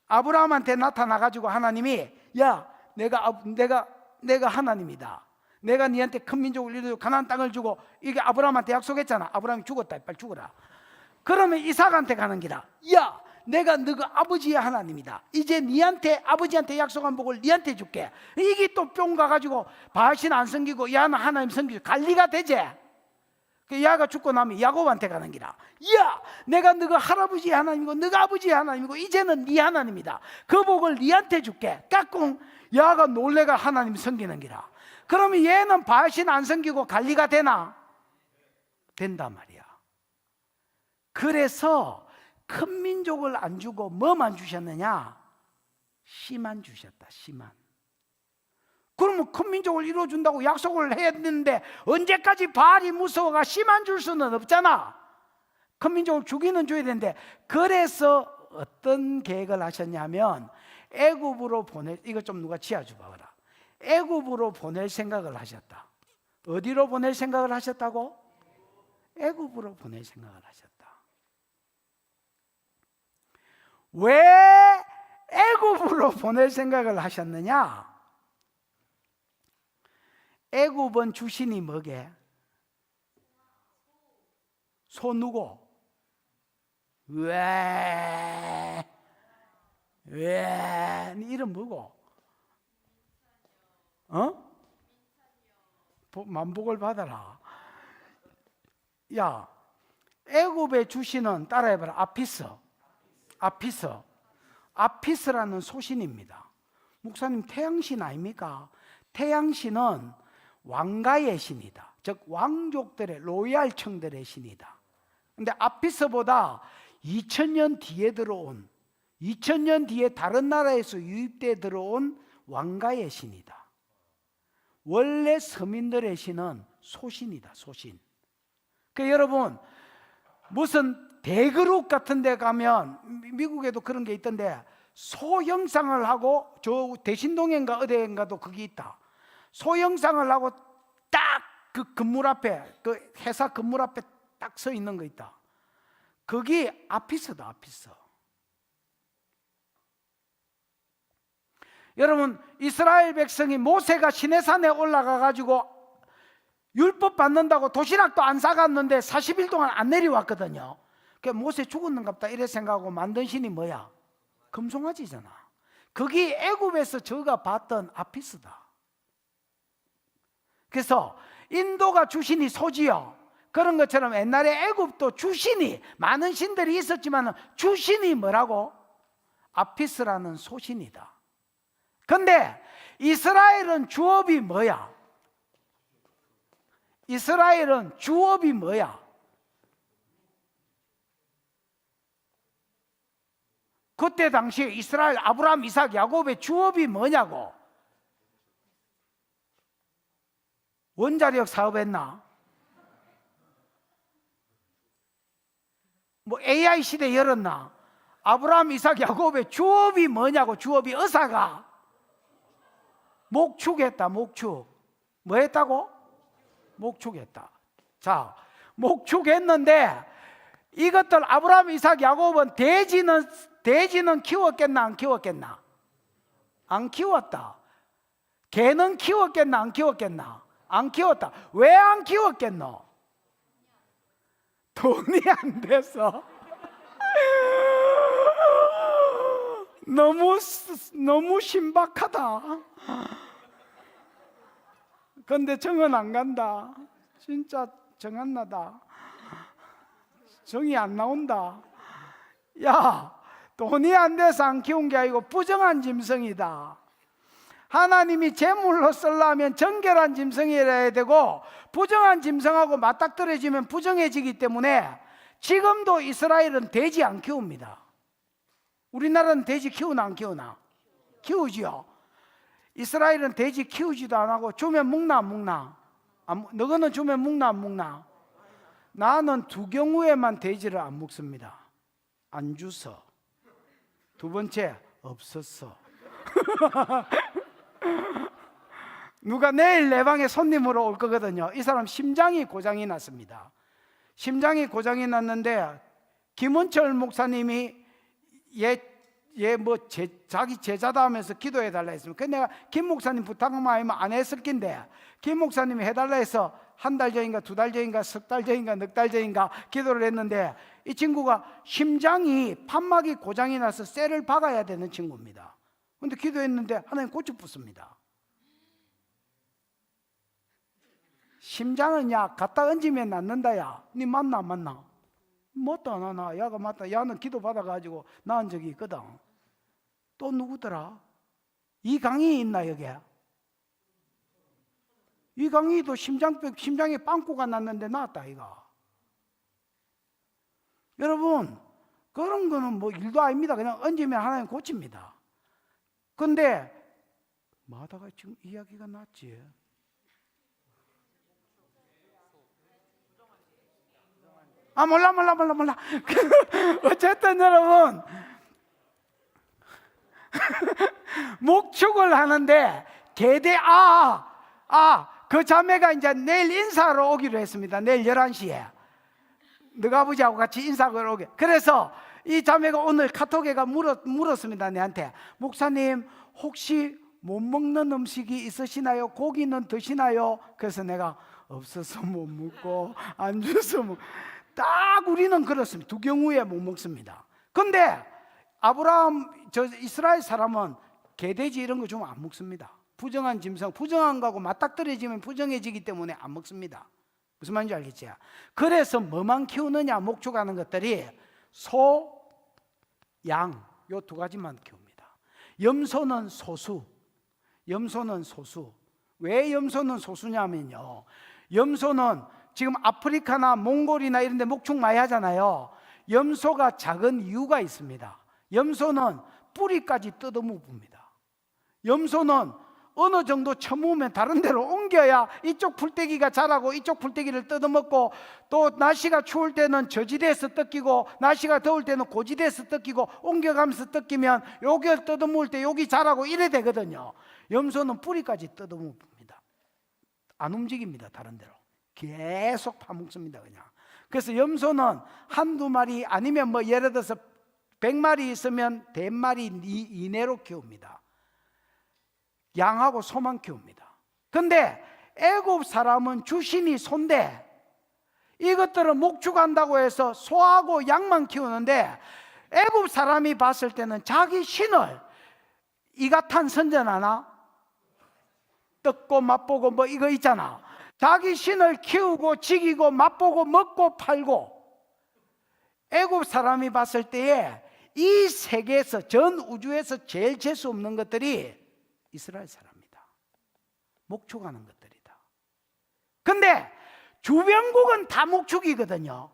아브라함한테 나타나가지고 하나님이 야, 내가 하나님이다. 내가 네한테 큰 민족을 이루고 가나안 땅을 주고 이게 아브라함한테 약속했잖아. 아브라함이 죽었다. 빨리 죽어라. 그러면 이삭한테 가는 기라. 야, 내가 너가 아버지의 하나님이다. 이제 니한테 아버지한테 약속한 복을 니한테 줄게. 이게 또 뿅 가가지고 바알신 안 섬기고 야는 하나님 섬기고 관리가 되지. 그 야가 죽고 나면 야곱한테 가는 기라. 야, 내가 너가 할아버지의 하나님이고 너가 아버지의 하나님이고 이제는 네 하나님이다. 그 복을 니한테 줄게. 까꿍. 야가 놀래가 하나님 섬기는 기라. 그러면 얘는 바알신 안 섬기고 관리가 되나? 된단 말이야. 그래서 큰 민족을 안 주고 뭐만 주셨느냐? 씨만 주셨다. 씨만. 그러면 큰 민족을 이루어준다고 약속을 했는데 언제까지 바알이 무서워가 씨만 줄 수는 없잖아. 큰 민족을 주기는 줘야 되는데, 그래서 어떤 계획을 하셨냐면 애굽으로 보낼, 이거 좀 누가 지어줘 봐라. 애굽으로 보낼 생각을 하셨다. 어디로 보낼 생각을 하셨다고? 애굽으로 보낼 생각을 하셨다. 왜 애굽으로 보낼 생각을 하셨느냐? 애굽은 주신이 뭐게? 소 누구? 왜 이름 뭐고? 만복을 받아라. 야, 애굽의 주신은 따라해봐라. 아피스라는 소신입니다. 목사님, 태양신 아닙니까? 태양신은 왕가의 신이다. 즉 왕족들의 로얄 청들의 신이다. 근데 아피스보다 2000년 뒤에 들어온 2000년 뒤에 다른 나라에서 유입돼 들어온 왕가의 신이다. 원래 서민들의 신은 소신이다. 소신. 그러니까 여러분 무슨 대그룹 같은 데 가면 미국에도 그런 게 있던데 소 형상을 하고 저 대신동인가 어디인가도 그게 있다. 소 형상을 하고 딱 그 건물 앞에 그 회사 건물 앞에 딱 서 있는 거 있다. 그게 아피스다. 아피스. 여러분 이스라엘 백성이 모세가 시내산에 올라가 가지고 율법 받는다고 도시락도 안 싸갔는데 40일 동안 안 내려왔거든요. 그 모세 죽었는갑다 이래 생각하고 만든 신이 뭐야? 금송아지잖아. 거기 애굽에서 저가 봤던 아피스다. 그래서 인도가 주신이 소지요. 그런 것처럼 옛날에 애굽도 주신이 많은 신들이 있었지만 주신이 뭐라고? 아피스라는 소신이다. 근데 이스라엘은 주업이 뭐야? 이스라엘은 주업이 뭐야? 그때 당시에 이스라엘 아브라함, 이삭, 야곱의 주업이 뭐냐고? 원자력 사업했나? 뭐 AI 시대 열었나? 아브라함, 이삭, 야곱의 주업이 뭐냐고? 주업이 의사가 목축했다. 목축. 뭐 했다고? 목축했다. 자, 목축했는데 이것들 아브라함, 이삭, 야곱은 돼지는 키웠겠나 안 키웠겠나? 안 키웠다. 개는 키웠겠나 안 키웠겠나? 안 키웠다. 왜 안 키웠겠노? 돈이 안 돼서. 너무 신박하다. 근데 정은 안 간다. 진짜 정 안 나다. 정이 안 나온다. 야, 돈이 안 돼서 안 키운 게 아니고 부정한 짐승이다. 하나님이 제물로 쓰려면 정결한 짐승이라야 되고 부정한 짐승하고 맞닥뜨려지면 부정해지기 때문에 지금도 이스라엘은 돼지 안 키웁니다. 우리나라는 돼지 키우나 안 키우나? 키우지요. 이스라엘은 돼지 키우지도 안 하고 주면 먹나 안 먹나? 너거는 주면 먹나 안 먹나? 나는 두 경우에만 돼지를 안 먹습니다. 안 주서. 두 번째 없었어. 누가 내일 내 방에 손님으로 올 거거든요. 이 사람 심장이 고장이 났습니다. 심장이 고장이 났는데 김원철 목사님이 자기 제자다 하면서 기도해 달라 했습니다. 그래서 내가 김 목사님 부탁만 하면 안 했을 낀데 김 목사님이 해달라 해서 한 달 전인가 두 달 전인가 석 달 전인가 넉 달 전인가 기도를 했는데 이 친구가 심장이 판막이 고장이 나서 쇠를 박아야 되는 친구입니다. 그런데 기도했는데 하나님 고쳐붙습니다. 심장은 야 갖다 얹으면 낫는다. 야 니 맞나 안 맞나? 맞다 안 하나? 야가 맞다. 야는 기도 받아가지고 나은 적이 있거든. 또 누구더라? 이강희 있나 여기? 이강희도 심장에 빵꾸가 났는데 나았다 이거. 여러분 그런 거는 뭐 일도 아닙니다. 그냥 얹으면 하나님 고칩니다. 근데 마다가 지금 이야기가 났지. 몰라. 어쨌든 여러분 목축을 하는데 그 자매가 이제 내일 인사하러 오기로 했습니다. 내일 11시에 너가 아버지하고 같이 인사하러 오게. 그래서 이 자매가 오늘 카톡에가 물었습니다. 내한테 목사님 혹시 못 먹는 음식이 있으시나요? 고기는 드시나요? 그래서 내가 없어서 못 먹고 안 줘서 딱 우리는 그렇습니다. 두 경우에 못 먹습니다. 근데 아브라함 이스라엘 사람은 개돼지 이런 거 좀 안 먹습니다. 부정한 짐승, 부정한 거하고 맞닥뜨려지면 부정해지기 때문에 안 먹습니다. 무슨 말인지 알겠지? 그래서 뭐만 키우느냐? 목축하는 것들이 소, 양 요 두 가지만 키웁니다. 염소는 소수. 왜 염소는 소수냐면요, 염소는 지금 아프리카나 몽골이나 이런 데 목축 많이 하잖아요. 염소가 작은 이유가 있습니다. 염소는 뿌리까지 뜯어먹습니다. 염소는 어느 정도 처무면 다른 데로 옮겨야 이쪽 풀떼기가 자라고 이쪽 풀떼기를 뜯어먹고, 또 날씨가 추울 때는 저지대에서 뜯기고 날씨가 더울 때는 고지대에서 뜯기고 옮겨가면서 뜯기면 여기를 뜯어먹을 때 여기 자라고 이래 되거든요. 염소는 뿌리까지 뜯어먹습니다. 안 움직입니다. 다른 데로 계속 파먹습니다. 그냥. 그래서 염소는 한두 마리 아니면 뭐 예를 들어서 100마리 있으면 100마리 이내로 키웁니다. 양하고 소만 키웁니다. 근데 애굽 사람은 주신이 소인데 이것들은 목축한다고 해서 소하고 양만 키우는데, 애굽 사람이 봤을 때는 자기 신을 이가탄 선전하나? 뜯고 맛보고 뭐 이거 있잖아. 자기 신을 키우고 지키고 맛보고 먹고 팔고, 애굽 사람이 봤을 때에 이 세계에서, 전 우주에서 제일 재수 없는 것들이 이스라엘 사람이다. 목축하는 것들이다. 근데 주변국은 다 목축이거든요.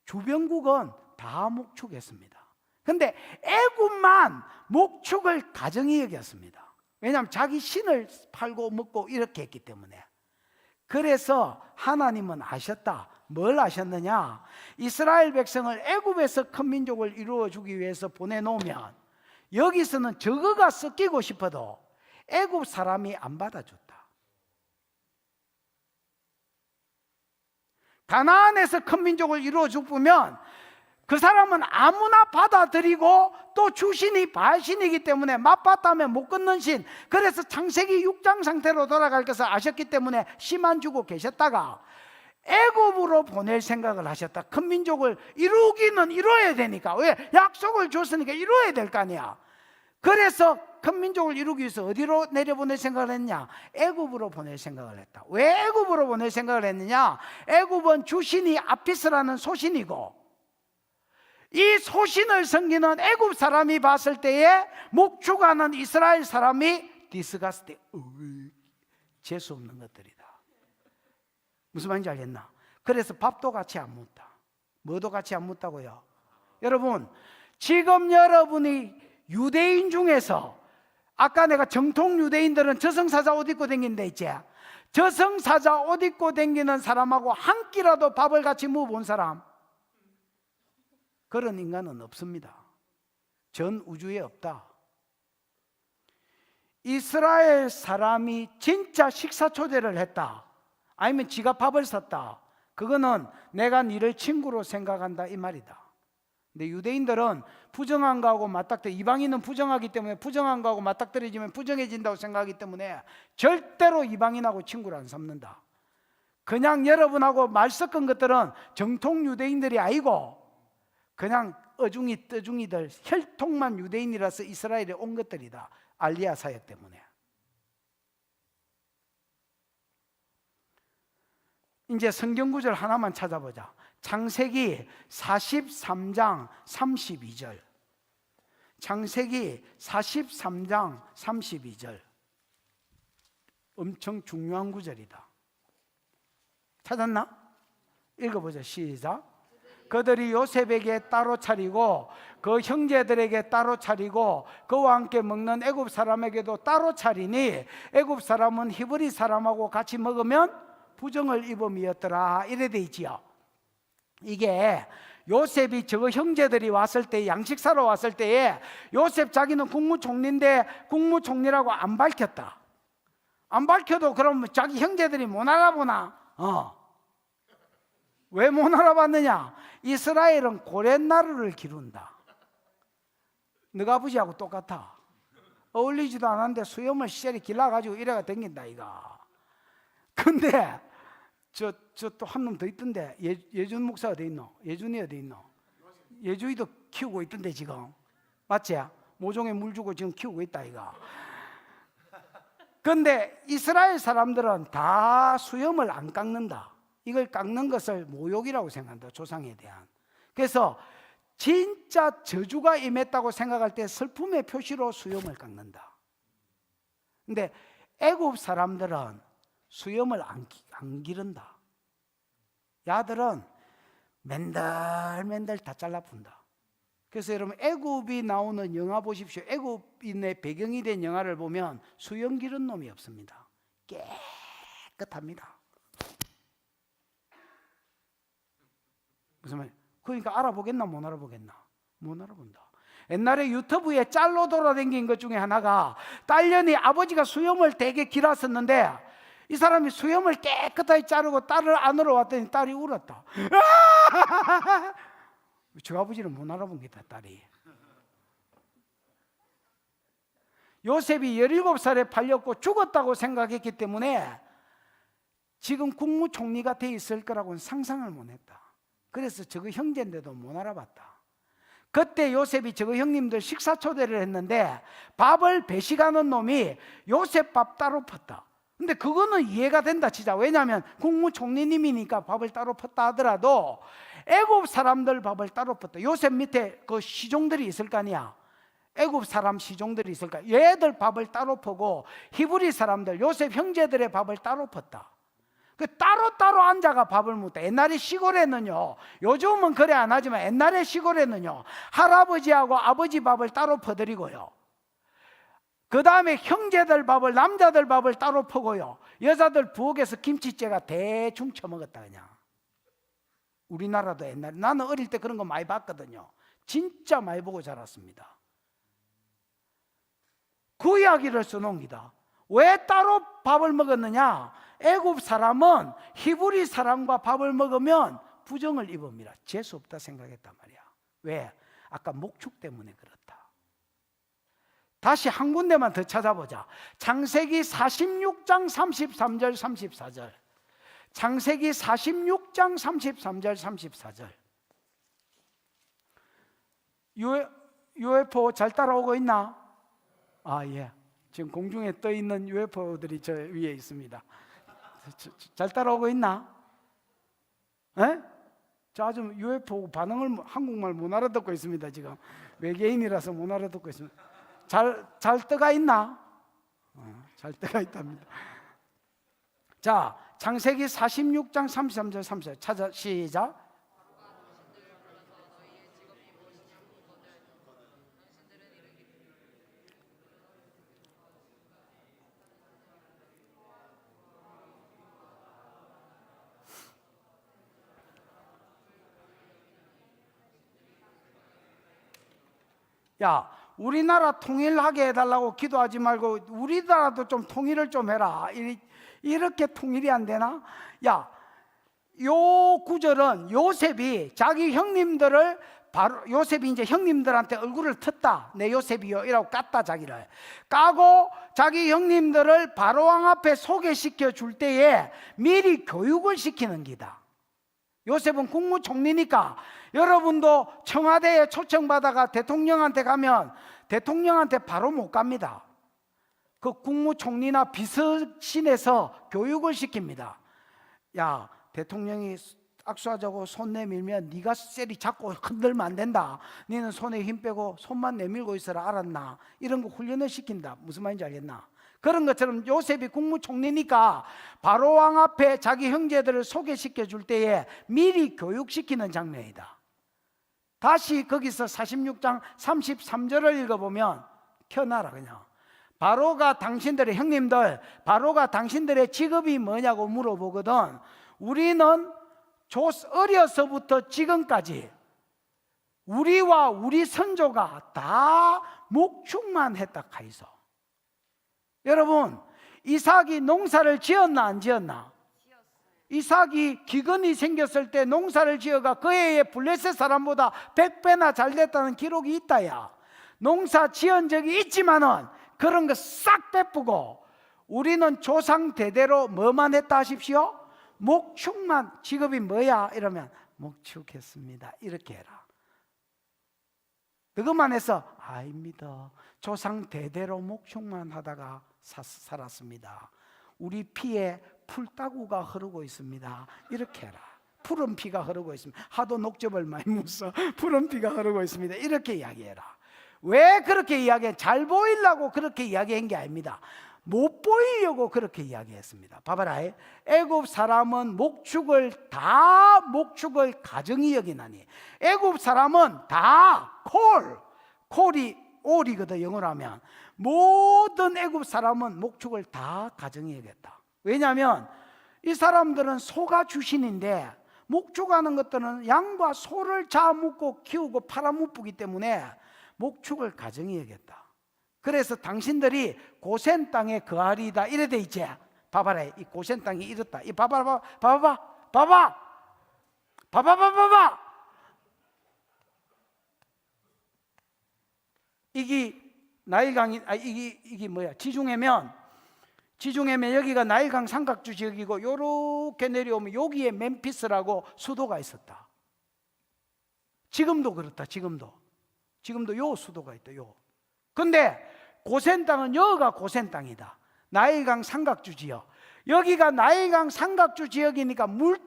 주변국은 다 목축했습니다. 근데 애굽만 목축을 가정히 여겼습니다. 왜냐하면 자기 신을 팔고 먹고 이렇게 했기 때문에. 그래서 하나님은 아셨다. 뭘 아셨느냐? 이스라엘 백성을 애굽에서 큰 민족을 이루어 주기 위해서 보내놓으면 여기서는 저거가 섞이고 싶어도 애굽 사람이 안 받아줬다. 가나안에서 큰 민족을 이루어 주면 그 사람은 아무나 받아들이고, 또 주신이 바알신이기 때문에 맛봤다면 못 끊는 신, 그래서 창세기 6장 상태로 돌아갈 것을 아셨기 때문에 씨만 주고 계셨다가 애굽으로 보낼 생각을 하셨다. 큰 민족을 이루기는 이루어야 되니까. 왜? 약속을 줬으니까 이루어야 될 거 아니야. 그래서 큰 민족을 이루기 위해서 어디로 내려보낼 생각을 했냐? 애굽으로 보낼 생각을 했다. 왜 애굽으로 보낼 생각을 했느냐? 애굽은 주신이 아피스라는 소신이고, 이 소신을 섬기는 애굽 사람이 봤을 때에 목축하는 이스라엘 사람이 디스가스 때 재수 없는 것들이다. 무슨 말인지 알겠나? 그래서 밥도 같이 안 묻다. 뭐도 같이 안 묻다고요? 여러분, 지금 여러분이 유대인 중에서, 아까 내가 정통 유대인들은 저승사자 옷 입고 다니는데 있지? 저승사자 옷 입고 다니는 사람하고 한 끼라도 밥을 같이 먹어본 사람? 그런 인간은 없습니다. 전 우주에 없다. 이스라엘 사람이 진짜 식사 초대를 했다, 아니면 지가 밥을 샀다, 그거는 내가 니를 친구로 생각한다 이 말이다. 근데 유대인들은 부정한 거하고 맞닥뜨려, 이방인은 부정하기 때문에 부정한 거하고 맞닥뜨려지면 부정해진다고 생각하기 때문에 절대로 이방인하고 친구를 안 삼는다. 그냥 여러분하고 말 섞은 것들은 정통 유대인들이 아니고 그냥 어중이 떠중이들, 혈통만 유대인이라서 이스라엘에 온 것들이다. 알리야 사역 때문에. 이제 성경 구절 하나만 찾아보자. 창세기 43장 32절. 창세기 43장 32절. 엄청 중요한 구절이다. 찾았나? 읽어보자. 시작. 그들이 요셉에게 따로 차리고 그 형제들에게 따로 차리고 그와 함께 먹는 애굽 사람에게도 따로 차리니 애굽 사람은 히브리 사람하고 같이 먹으면 부정을 입음이었더라. 이래 돼 있지요. 이게 요셉이 저 형제들이 왔을 때, 양식 사러 왔을 때에 요셉 자기는 국무총리인데 국무총리라고 안 밝혔다. 안 밝혀도 그럼 자기 형제들이 못 알아보나? 왜 못 알아봤느냐? 이스라엘은 고렛나루를 기른다. 너가 아버지하고 똑같아. 어울리지도 않았는데 수염을 시절이 길러가지고 이래가 댕긴다 이가. 근데 저 또 한 놈 더 있던데, 예준 목사 어디 있노? 예준이 어디 있노? 예준이도 키우고 있던데 지금. 맞지? 모종에 물 주고 지금 키우고 있다 이가. 근데 이스라엘 사람들은 다 수염을 안 깎는다. 이걸 깎는 것을 모욕이라고 생각한다, 조상에 대한. 그래서 진짜 저주가 임했다고 생각할 때 슬픔의 표시로 수염을 깎는다. 근데 애굽 사람들은 수염을 안 기른다. 야들은 맨날 다 잘라푼다. 그래서 여러분 애굽이 나오는 영화 보십시오. 애굽인의 배경이 된 영화를 보면 수염 기른 놈이 없습니다. 깨끗합니다. 무슨 말? 그러니까 알아보겠나 못 알아보겠나? 못 알아본다. 옛날에 유튜브에 짤로 돌아다닌 것 중에 하나가 딸년이 아버지가 수염을 되게 길었었는데 이 사람이 수염을 깨끗하게 자르고 딸을 안으러 왔더니 딸이 울었다. 저 아버지는 못 알아본 게다 딸이. 요셉이 17살에 팔렸고 죽었다고 생각했기 때문에 지금 국무총리가 돼 있을 거라고는 상상을 못 했다. 그래서 저거 형제인데도 못 알아봤다. 그때 요셉이 저거 형님들 식사 초대를 했는데 밥을 배식하는 놈이 요셉 밥 따로 폈다. 근데 그거는 이해가 된다 진짜. 왜냐하면 국무총리님이니까 밥을 따로 폈다 하더라도 애굽 사람들 밥을 따로 폈다. 요셉 밑에 그 시종들이 있을 거 아니야. 애굽 사람 시종들이 있을까? 얘들 밥을 따로 퍼고 히브리 사람들 요셉 형제들의 밥을 따로 폈다. 그 따로따로 앉아가 밥을 먹다. 옛날에 시골에는요, 요즘은 그래 안 하지만 옛날에 시골에는요, 할아버지하고 아버지 밥을 따로 퍼드리고요, 그 다음에 형제들 밥을, 남자들 밥을 따로 퍼고요, 여자들 부엌에서 김치째가 대충 처먹었다. 그냥 우리나라도 옛날에, 나는 어릴 때 그런 거 많이 봤거든요. 진짜 많이 보고 자랐습니다. 그 이야기를 써놓습니다. 왜 따로 밥을 먹었느냐? 애굽 사람은 히브리 사람과 밥을 먹으면 부정을 입습니다. 재수 없다 생각했단 말이야. 왜? 아까 목축 때문에 그렇다. 다시 한 군데만 더 찾아보자. 창세기 46장 33절 34절. 창세기 46장 33절 34절. UFO 잘 따라오고 있나? 아, 예. 지금 공중에 떠 있는 UFO들이 저 위에 있습니다. 잘 따라오고 있나? 에? 저 좀 UFO 반응을 한국말 못 알아듣고 있습니다. 지금 외계인이라서 못 알아듣고 있습니다. 잘 떠가 있나? 잘 떠가 있답니다. 자, 창세기 46장 33절 34절 찾아 시작. 야, 우리나라 통일하게 해달라고 기도하지 말고 우리나라도 좀 통일을 좀 해라. 이렇게 통일이 안 되나? 야, 요 구절은 요셉이 자기 형님들을 바로, 요셉이 이제 형님들한테 얼굴을 텄다. 내 요셉이요 이라고 깠다. 자기를 까고 자기 형님들을 바로왕 앞에 소개시켜 줄 때에 미리 교육을 시키는 기다. 요셉은 국무총리니까 여러분도 청와대에 초청받아가 대통령한테 가면 대통령한테 바로 못 갑니다. 그 국무총리나 비서실에서 교육을 시킵니다. 야, 대통령이 악수하자고 손 내밀면 네가 셀이 잡고 흔들면 안 된다. 너는 손에 힘 빼고 손만 내밀고 있어라. 알았나? 이런 거 훈련을 시킨다. 무슨 말인지 알겠나? 그런 것처럼 요셉이 국무총리니까 바로왕 앞에 자기 형제들을 소개시켜 줄 때에 미리 교육시키는 장면이다. 다시 거기서 46장 33절을 읽어보면 켜놔라. 그냥 바로가 당신들의 형님들, 바로가 당신들의 직업이 뭐냐고 물어보거든. 우리는 어려서부터 지금까지 우리와 우리 선조가 다 목축만 했다 카이소. 여러분, 이삭이 농사를 지었나 안 지었나? 이삭이 기근이 생겼을 때 농사를 지어가 그 해에 블레셋 사람보다 100배나 잘 됐다는 기록이 있다야. 농사 지은 적이 있지만은 그런 거 싹 빼쁘고 우리는 조상 대대로 뭐만 했다 하십시오? 목축만. 직업이 뭐야? 이러면 목축했습니다. 이렇게 해라. 그것만 해서 아닙니다. 조상 대대로 목축만 하다가 살았습니다. 우리 피에 풀따구가 흐르고 있습니다. 이렇게 해라. 푸른 피가 흐르고 있습니다. 하도 녹즙을 많이 묻어 푸른 피가 흐르고 있습니다. 이렇게 이야기해라. 왜 그렇게 이야기해? 잘 보이려고 그렇게 이야기한 게 아닙니다. 못 보이려고 그렇게 이야기했습니다. 봐봐라. 애굽 사람은 목축을 가정히 여기나니. 애굽 사람은 다 콜이 올이거든. 영어로 하면 모든 애굽 사람은 목축을 다 가정히 여겼다. 왜냐하면 이 사람들은 소가 주신인데 목축하는 것들은 양과 소를 잡아먹고 키우고 팔아먹기 때문에 목축을 가정히 여겼다. 그래서 당신들이 고센 땅에 거하리다 이래 돼 있지. 봐봐라. 이 고센 땅이 이렇다. 이 봐봐. 이게 나일강이 이게 뭐야? 지중해면 여기가 나일강 삼각주 지역이고 요렇게 내려오면 여기에 멤피스라고 수도가 있었다. 지금도 그렇다. 지금도 요 수도가 있다. 요. 근데 고센 땅은 여기가 고센 땅이다. 나일강 삼각주 지역. 여기가 나일강 삼각주 지역이니까 물은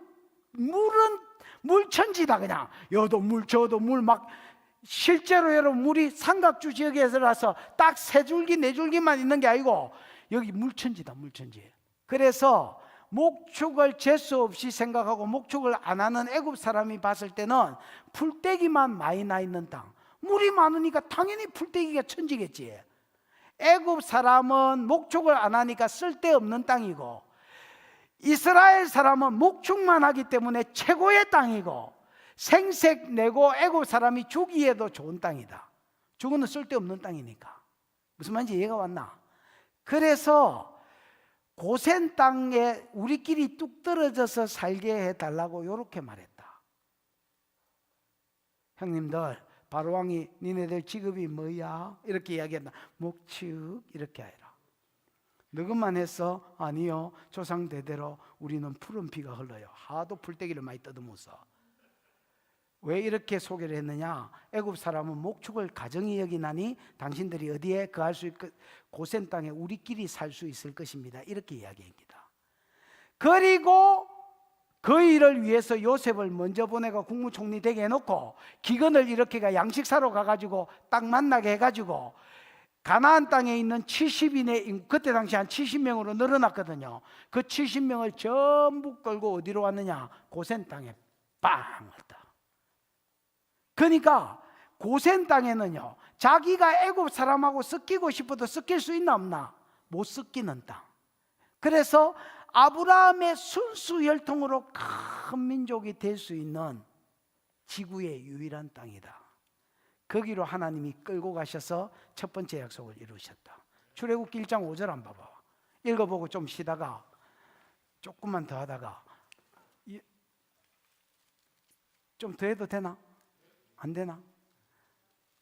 물천지다. 그냥 여도 물 저도 물 막 실제로 여러분 물이 삼각주 지역에서라서 딱 세 줄기 네 줄기만 있는 게 아니고 여기 물천지다. 물천지. 그래서 목축을 재수 없이 생각하고 목축을 안 하는 애굽 사람이 봤을 때는 풀떼기만 많이 나 있는 땅. 물이 많으니까 당연히 풀떼기가 천지겠지. 애굽 사람은 목축을 안 하니까 쓸데없는 땅이고 이스라엘 사람은 목축만 하기 때문에 최고의 땅이고 생색 내고 애굽 사람이 주기에도 좋은 땅이다. 주거는 쓸데없는 땅이니까. 무슨 말인지 이해가 왔나? 그래서 고센 땅에 우리끼리 뚝 떨어져서 살게 해달라고 이렇게 말했다. 형님들, 바로왕이 니네들 직업이 뭐야? 이렇게 이야기했나? 목축 이렇게 해라. 너것만 했어? 아니요, 조상 대대로 우리는 푸른 피가 흘러요. 하도 풀떼기를 많이 뜯어먹어. 왜 이렇게 소개를 했느냐? 애굽 사람은 목축을 가정히 여기나니 당신들이 어디에 거할 수 있고 고센 땅에 우리끼리 살 수 있을 것입니다. 이렇게 이야기합니다. 그리고 그 일을 위해서 요셉을 먼저 보내가 국무총리 되게 해놓고 기근을 일으켜가 양식 사러 가가지고 딱 만나게 해가지고 가나안 땅에 있는 70인의 그때 당시 한 70명으로 늘어났거든요. 그 70명을 전부 끌고 어디로 왔느냐? 고센 땅에 빵 왔다. 그러니까 고센 땅에는요, 자기가 애굽 사람하고 섞이고 싶어도 섞일 수 있나 없나? 못 섞이는 땅. 그래서 아브라함의 순수 혈통으로 큰 민족이 될 수 있는 지구의 유일한 땅이다. 거기로 하나님이 끌고 가셔서 첫 번째 약속을 이루셨다. 출애굽기 1장 5절 한번 봐봐. 읽어보고 좀 쉬다가 조금만 더 하다가 좀 더 해도 되나? 안 되나?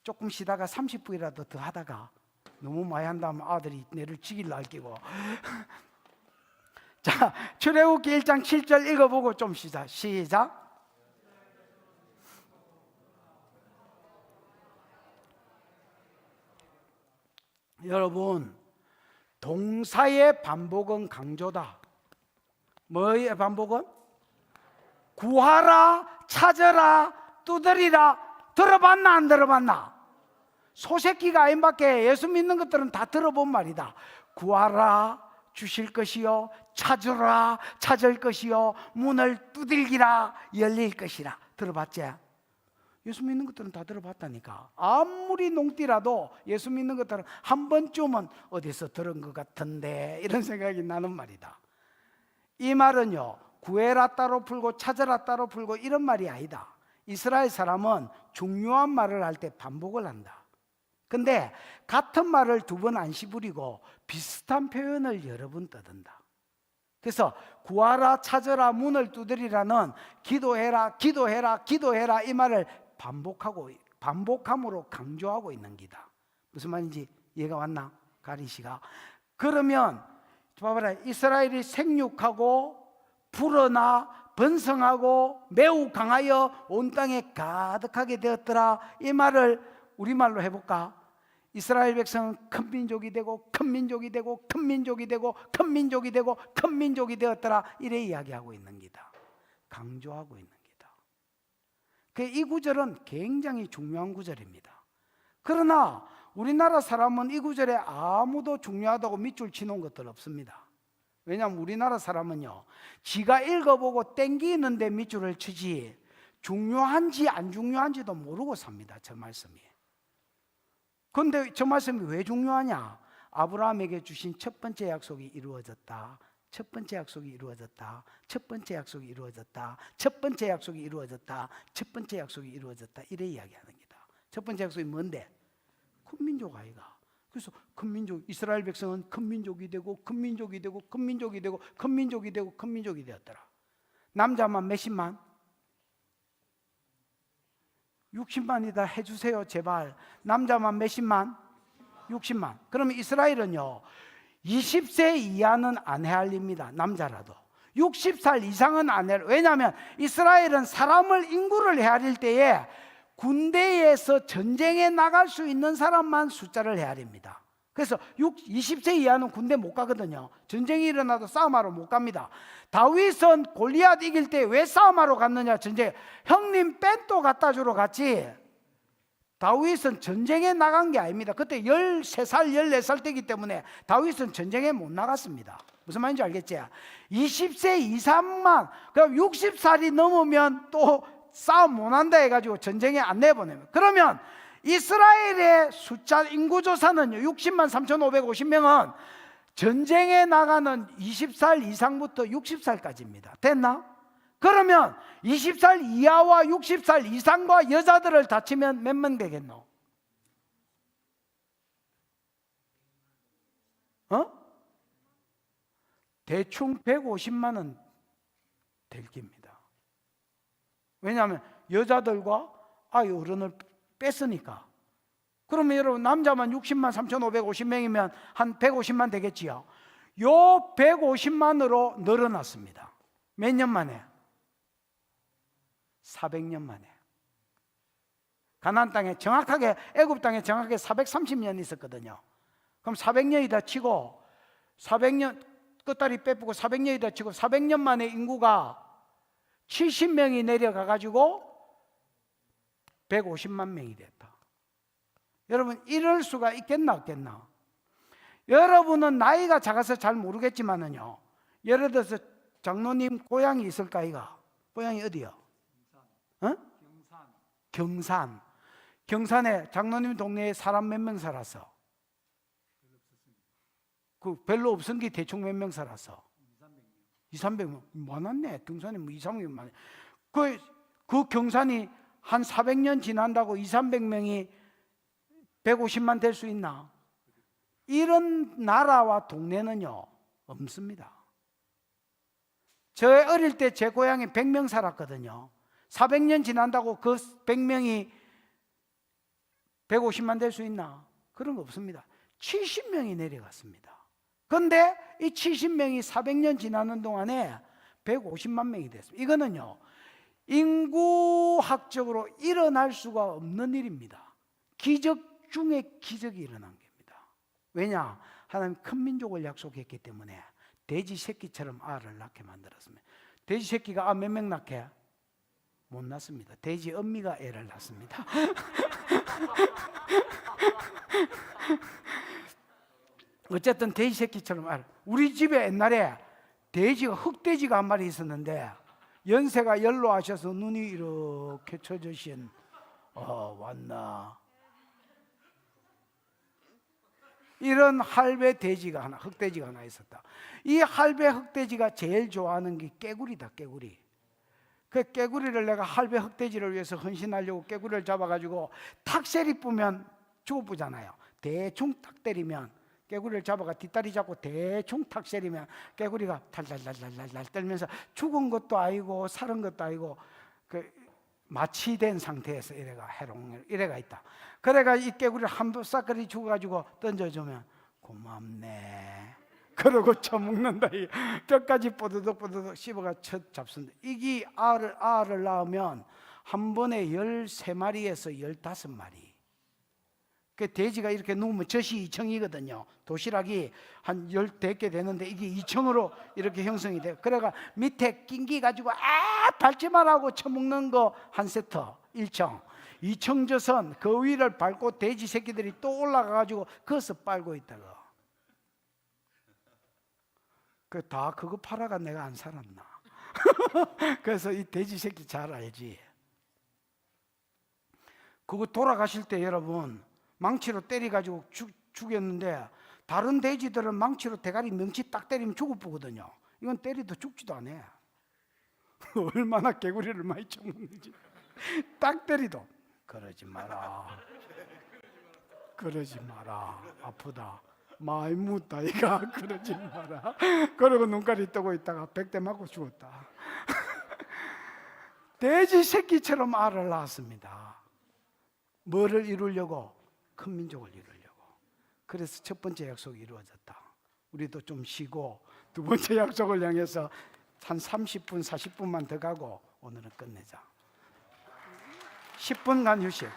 조금 쉬다가 30분이라도 더 하다가 너무 많이 한다면 아들이 내를 죽일라 할 끼고 자, 출애굽기 1장 7절 읽어보고 좀 쉬자. 시작. 여러분, 동사의 반복은 강조다. 뭐의 반복은? 구하라, 찾아라, 두드리라. 들어봤나 안 들어봤나? 소새끼가 아닌밖에 예수 믿는 것들은 다 들어본 말이다. 구하라, 주실 것이요, 찾으라, 찾을 것이요, 문을 두들기라, 열릴 것이라. 들어봤지? 예수 믿는 것들은 다 들어봤다니까. 아무리 농띠라도 예수 믿는 것들은 한 번쯤은 어디서 들은 것 같은데 이런 생각이 나는 말이다. 이 말은요, 구해라 따로 풀고 찾아라 따로 풀고 이런 말이 아니다. 이스라엘 사람은 중요한 말을 할 때 반복을 한다. 근데 같은 말을 두 번 안 씹으리고 비슷한 표현을 여러 번 떠든다. 그래서 구하라, 찾아라, 문을 두드리라는 기도해라, 기도해라, 기도해라 이 말을 반복함으로 강조하고 있는 기다. 무슨 말인지 이해가 왔나? 가리시가. 그러면 봐봐라, 이스라엘이 생육하고 불어나 번성하고 매우 강하여 온 땅에 가득하게 되었더라. 이 말을 우리말로 해볼까? 이스라엘 백성은 큰 민족이 되고 큰 민족이 되고 큰 민족이 되고 큰 민족이 되고 큰 민족이 되었더라. 이래 이야기하고 있는 기다. 강조하고 있는 기다. 이 구절은 굉장히 중요한 구절입니다. 그러나 우리나라 사람은 이 구절에 아무도 중요하다고 밑줄 치는 것들 없습니다. 왜냐하면 우리나라 사람은요, 지가 읽어보고 땡기는데 밑줄을 치지 중요한지 안 중요한지도 모르고 삽니다. 저 말씀이. 그런데 저 말씀이 왜 중요하냐? 아브라함에게 주신 첫 번째 약속이 이루어졌다. 첫 번째 약속이 이루어졌다. 첫 번째 약속이 이루어졌다. 첫 번째 약속이 이루어졌다. 첫 번째 약속이 이루어졌다. 이래 이야기하는 겁니다. 첫 번째 약속이 뭔데? 큰 민족 아이가. 그래서 큰 민족, 이스라엘 백성은 큰 민족이 되고 큰 민족이 되고 큰 민족이 되고 큰 민족이 되고 큰 민족이 되었더라. 남자만 몇십만? 60만이다 해주세요 제발. 남자만 몇십만? 60만. 그러면 이스라엘은요 20세 이하는 안 헤아립니다. 남자라도 60살 이상은 안 헤아려. 왜냐하면 이스라엘은 사람을 인구를 헤아릴 때에 군대에서 전쟁에 나갈 수 있는 사람만 숫자를 헤아립니다. 그래서 20세 이하는 군대 못 가거든요. 전쟁이 일어나도 싸움하러 못 갑니다. 다윗은 골리앗 이길 때 왜 싸움하러 갔느냐? 전쟁. 형님 뺀또 갖다 주러 갔지. 다윗은 전쟁에 나간 게 아닙니다. 그때 13살, 14살 때이기 때문에 다윗은 전쟁에 못 나갔습니다. 무슨 말인지 알겠지? 20세 이상만, 그럼 60살이 넘으면 또 싸움 못한다 해가지고 전쟁에 안 내보내면. 그러면 이스라엘의 숫자 인구조사는요 60만 3,550명은 전쟁에 나가는 20살 이상부터 60살까지입니다. 됐나? 그러면 20살 이하와 60살 이상과 여자들을 다 치면 몇 명 되겠노? 대충 150만은 될 겁니다. 왜냐하면 여자들과 아이 어른을 뺐으니까. 그러면 여러분 남자만 60만 3,550명이면 한 150만 되겠지요. 요 150만으로 늘어났습니다. 몇 년 만에? 400년 만에. 가나안 땅에 정확하게, 애굽 땅에 정확하게 430년 있었거든요. 그럼 400년이다 치고 400년 끝다리 빼쁘고 400년이다 치고 400년 만에 인구가 70명이 내려가 가지고 150만 명이 됐다. 여러분 이럴 수가 있겠나 없겠나? 여러분은 나이가 작아서 잘 모르겠지만은요, 예를 들어서 장로님 고향이 있을까 이가? 고향이 어디요? 경산. 경산에 장로님 동네에 사람 몇 명 살았어? 그 별로 없은 게 대충 몇 명 살았어? 200~300명. 많았네. 경산이 뭐 200~300명 많네. 그 경산이 한 400년 지난다고 200~300명이 150만 될 수 있나? 이런 나라와 동네는요 없습니다. 저 어릴 때 제 고향에 100명 살았거든요. 400년 지난다고 그 100명이 150만 될 수 있나? 그런 거 없습니다. 70명이 내려갔습니다. 그런데 이 70명이 400년 지나는 동안에 150만 명이 됐습니다. 이거는요 인구학적으로 일어날 수가 없는 일입니다. 기적 중에 기적이 일어난 겁니다. 왜냐? 하나님 큰 민족을 약속했기 때문에 돼지 새끼처럼 알을 낳게 만들었습니다. 돼지 새끼가 몇 명 낳게? 못 낳습니다. 돼지 엄미가 애를 낳습니다. 어쨌든 돼지 새끼처럼 알. 우리 집에 옛날에 돼지가 흑돼지가 한 마리 있었는데 연세가 연로하셔서 눈이 이렇게 쳐주신 왔나 이런 할배 돼지가 하나, 흑돼지가 하나 있었다. 이 할배 흑돼지가 제일 좋아하는 게 깨구리다. 깨구리. 그 깨구리를 내가 할배 흑돼지를 위해서 헌신하려고 깨구리를 잡아가지고 탁세리 뿌면 죽어보잖아요. 대충 탁 때리면 깨구리를 잡아가 뒷다리 잡고 대충 탁 세리면 깨구리가 달달달달달 떨면서 죽은 것도 아니고 살은 것도 아니고 그 마취된 상태에서 이래가 해롱 이래가 있다. 그래가 이 깨구리를 한 싹거리 죽어가지고 던져주면 고맙네. 그러고 처먹는다. 뼈까지 뽀드득 씹어가 첫 잡순다. 이게 알을 낳으면 한 번에 13마리에서 15마리. 그 돼지가 이렇게 누우면 젖이 2층이거든요. 도시락이 한 10개 되는데 이게 2층으로 이렇게 형성이 돼요. 그래가 밑에 낑기 가지고 밟지 말라고 처먹는 거 한 세트 1층. 이청조선 그 위를 밟고 돼지 새끼들이 또 올라가가지고 거기서 빨고 있다고. 그 다 그거 팔아가 내가 안 살았나. 그래서 이 돼지 새끼 잘 알지. 그거 돌아가실 때 여러분 망치로 때려가지고 죽였는데 다른 돼지들은 망치로 대가리 명치 딱 때리면 죽어보거든요. 이건 때려도 죽지도 않아. 얼마나 개구리를 많이 쳐먹는지. 딱 때리도 그러지 마라. 그러지 마라. 아프다. 많이 묻다 이가. 그러지 마라. 그러고 눈깔이 뜨고 있다가 100대 맞고 죽었다. 돼지 새끼처럼 알을 낳았습니다. 뭐를 이루려고? 큰 민족을 이루려고. 그래서 첫 번째 약속이 이루어졌다. 우리도 좀 쉬고 두 번째 약속을 향해서 한 30분, 40분만 더 가고 오늘은 끝내자. 10분간 휴식.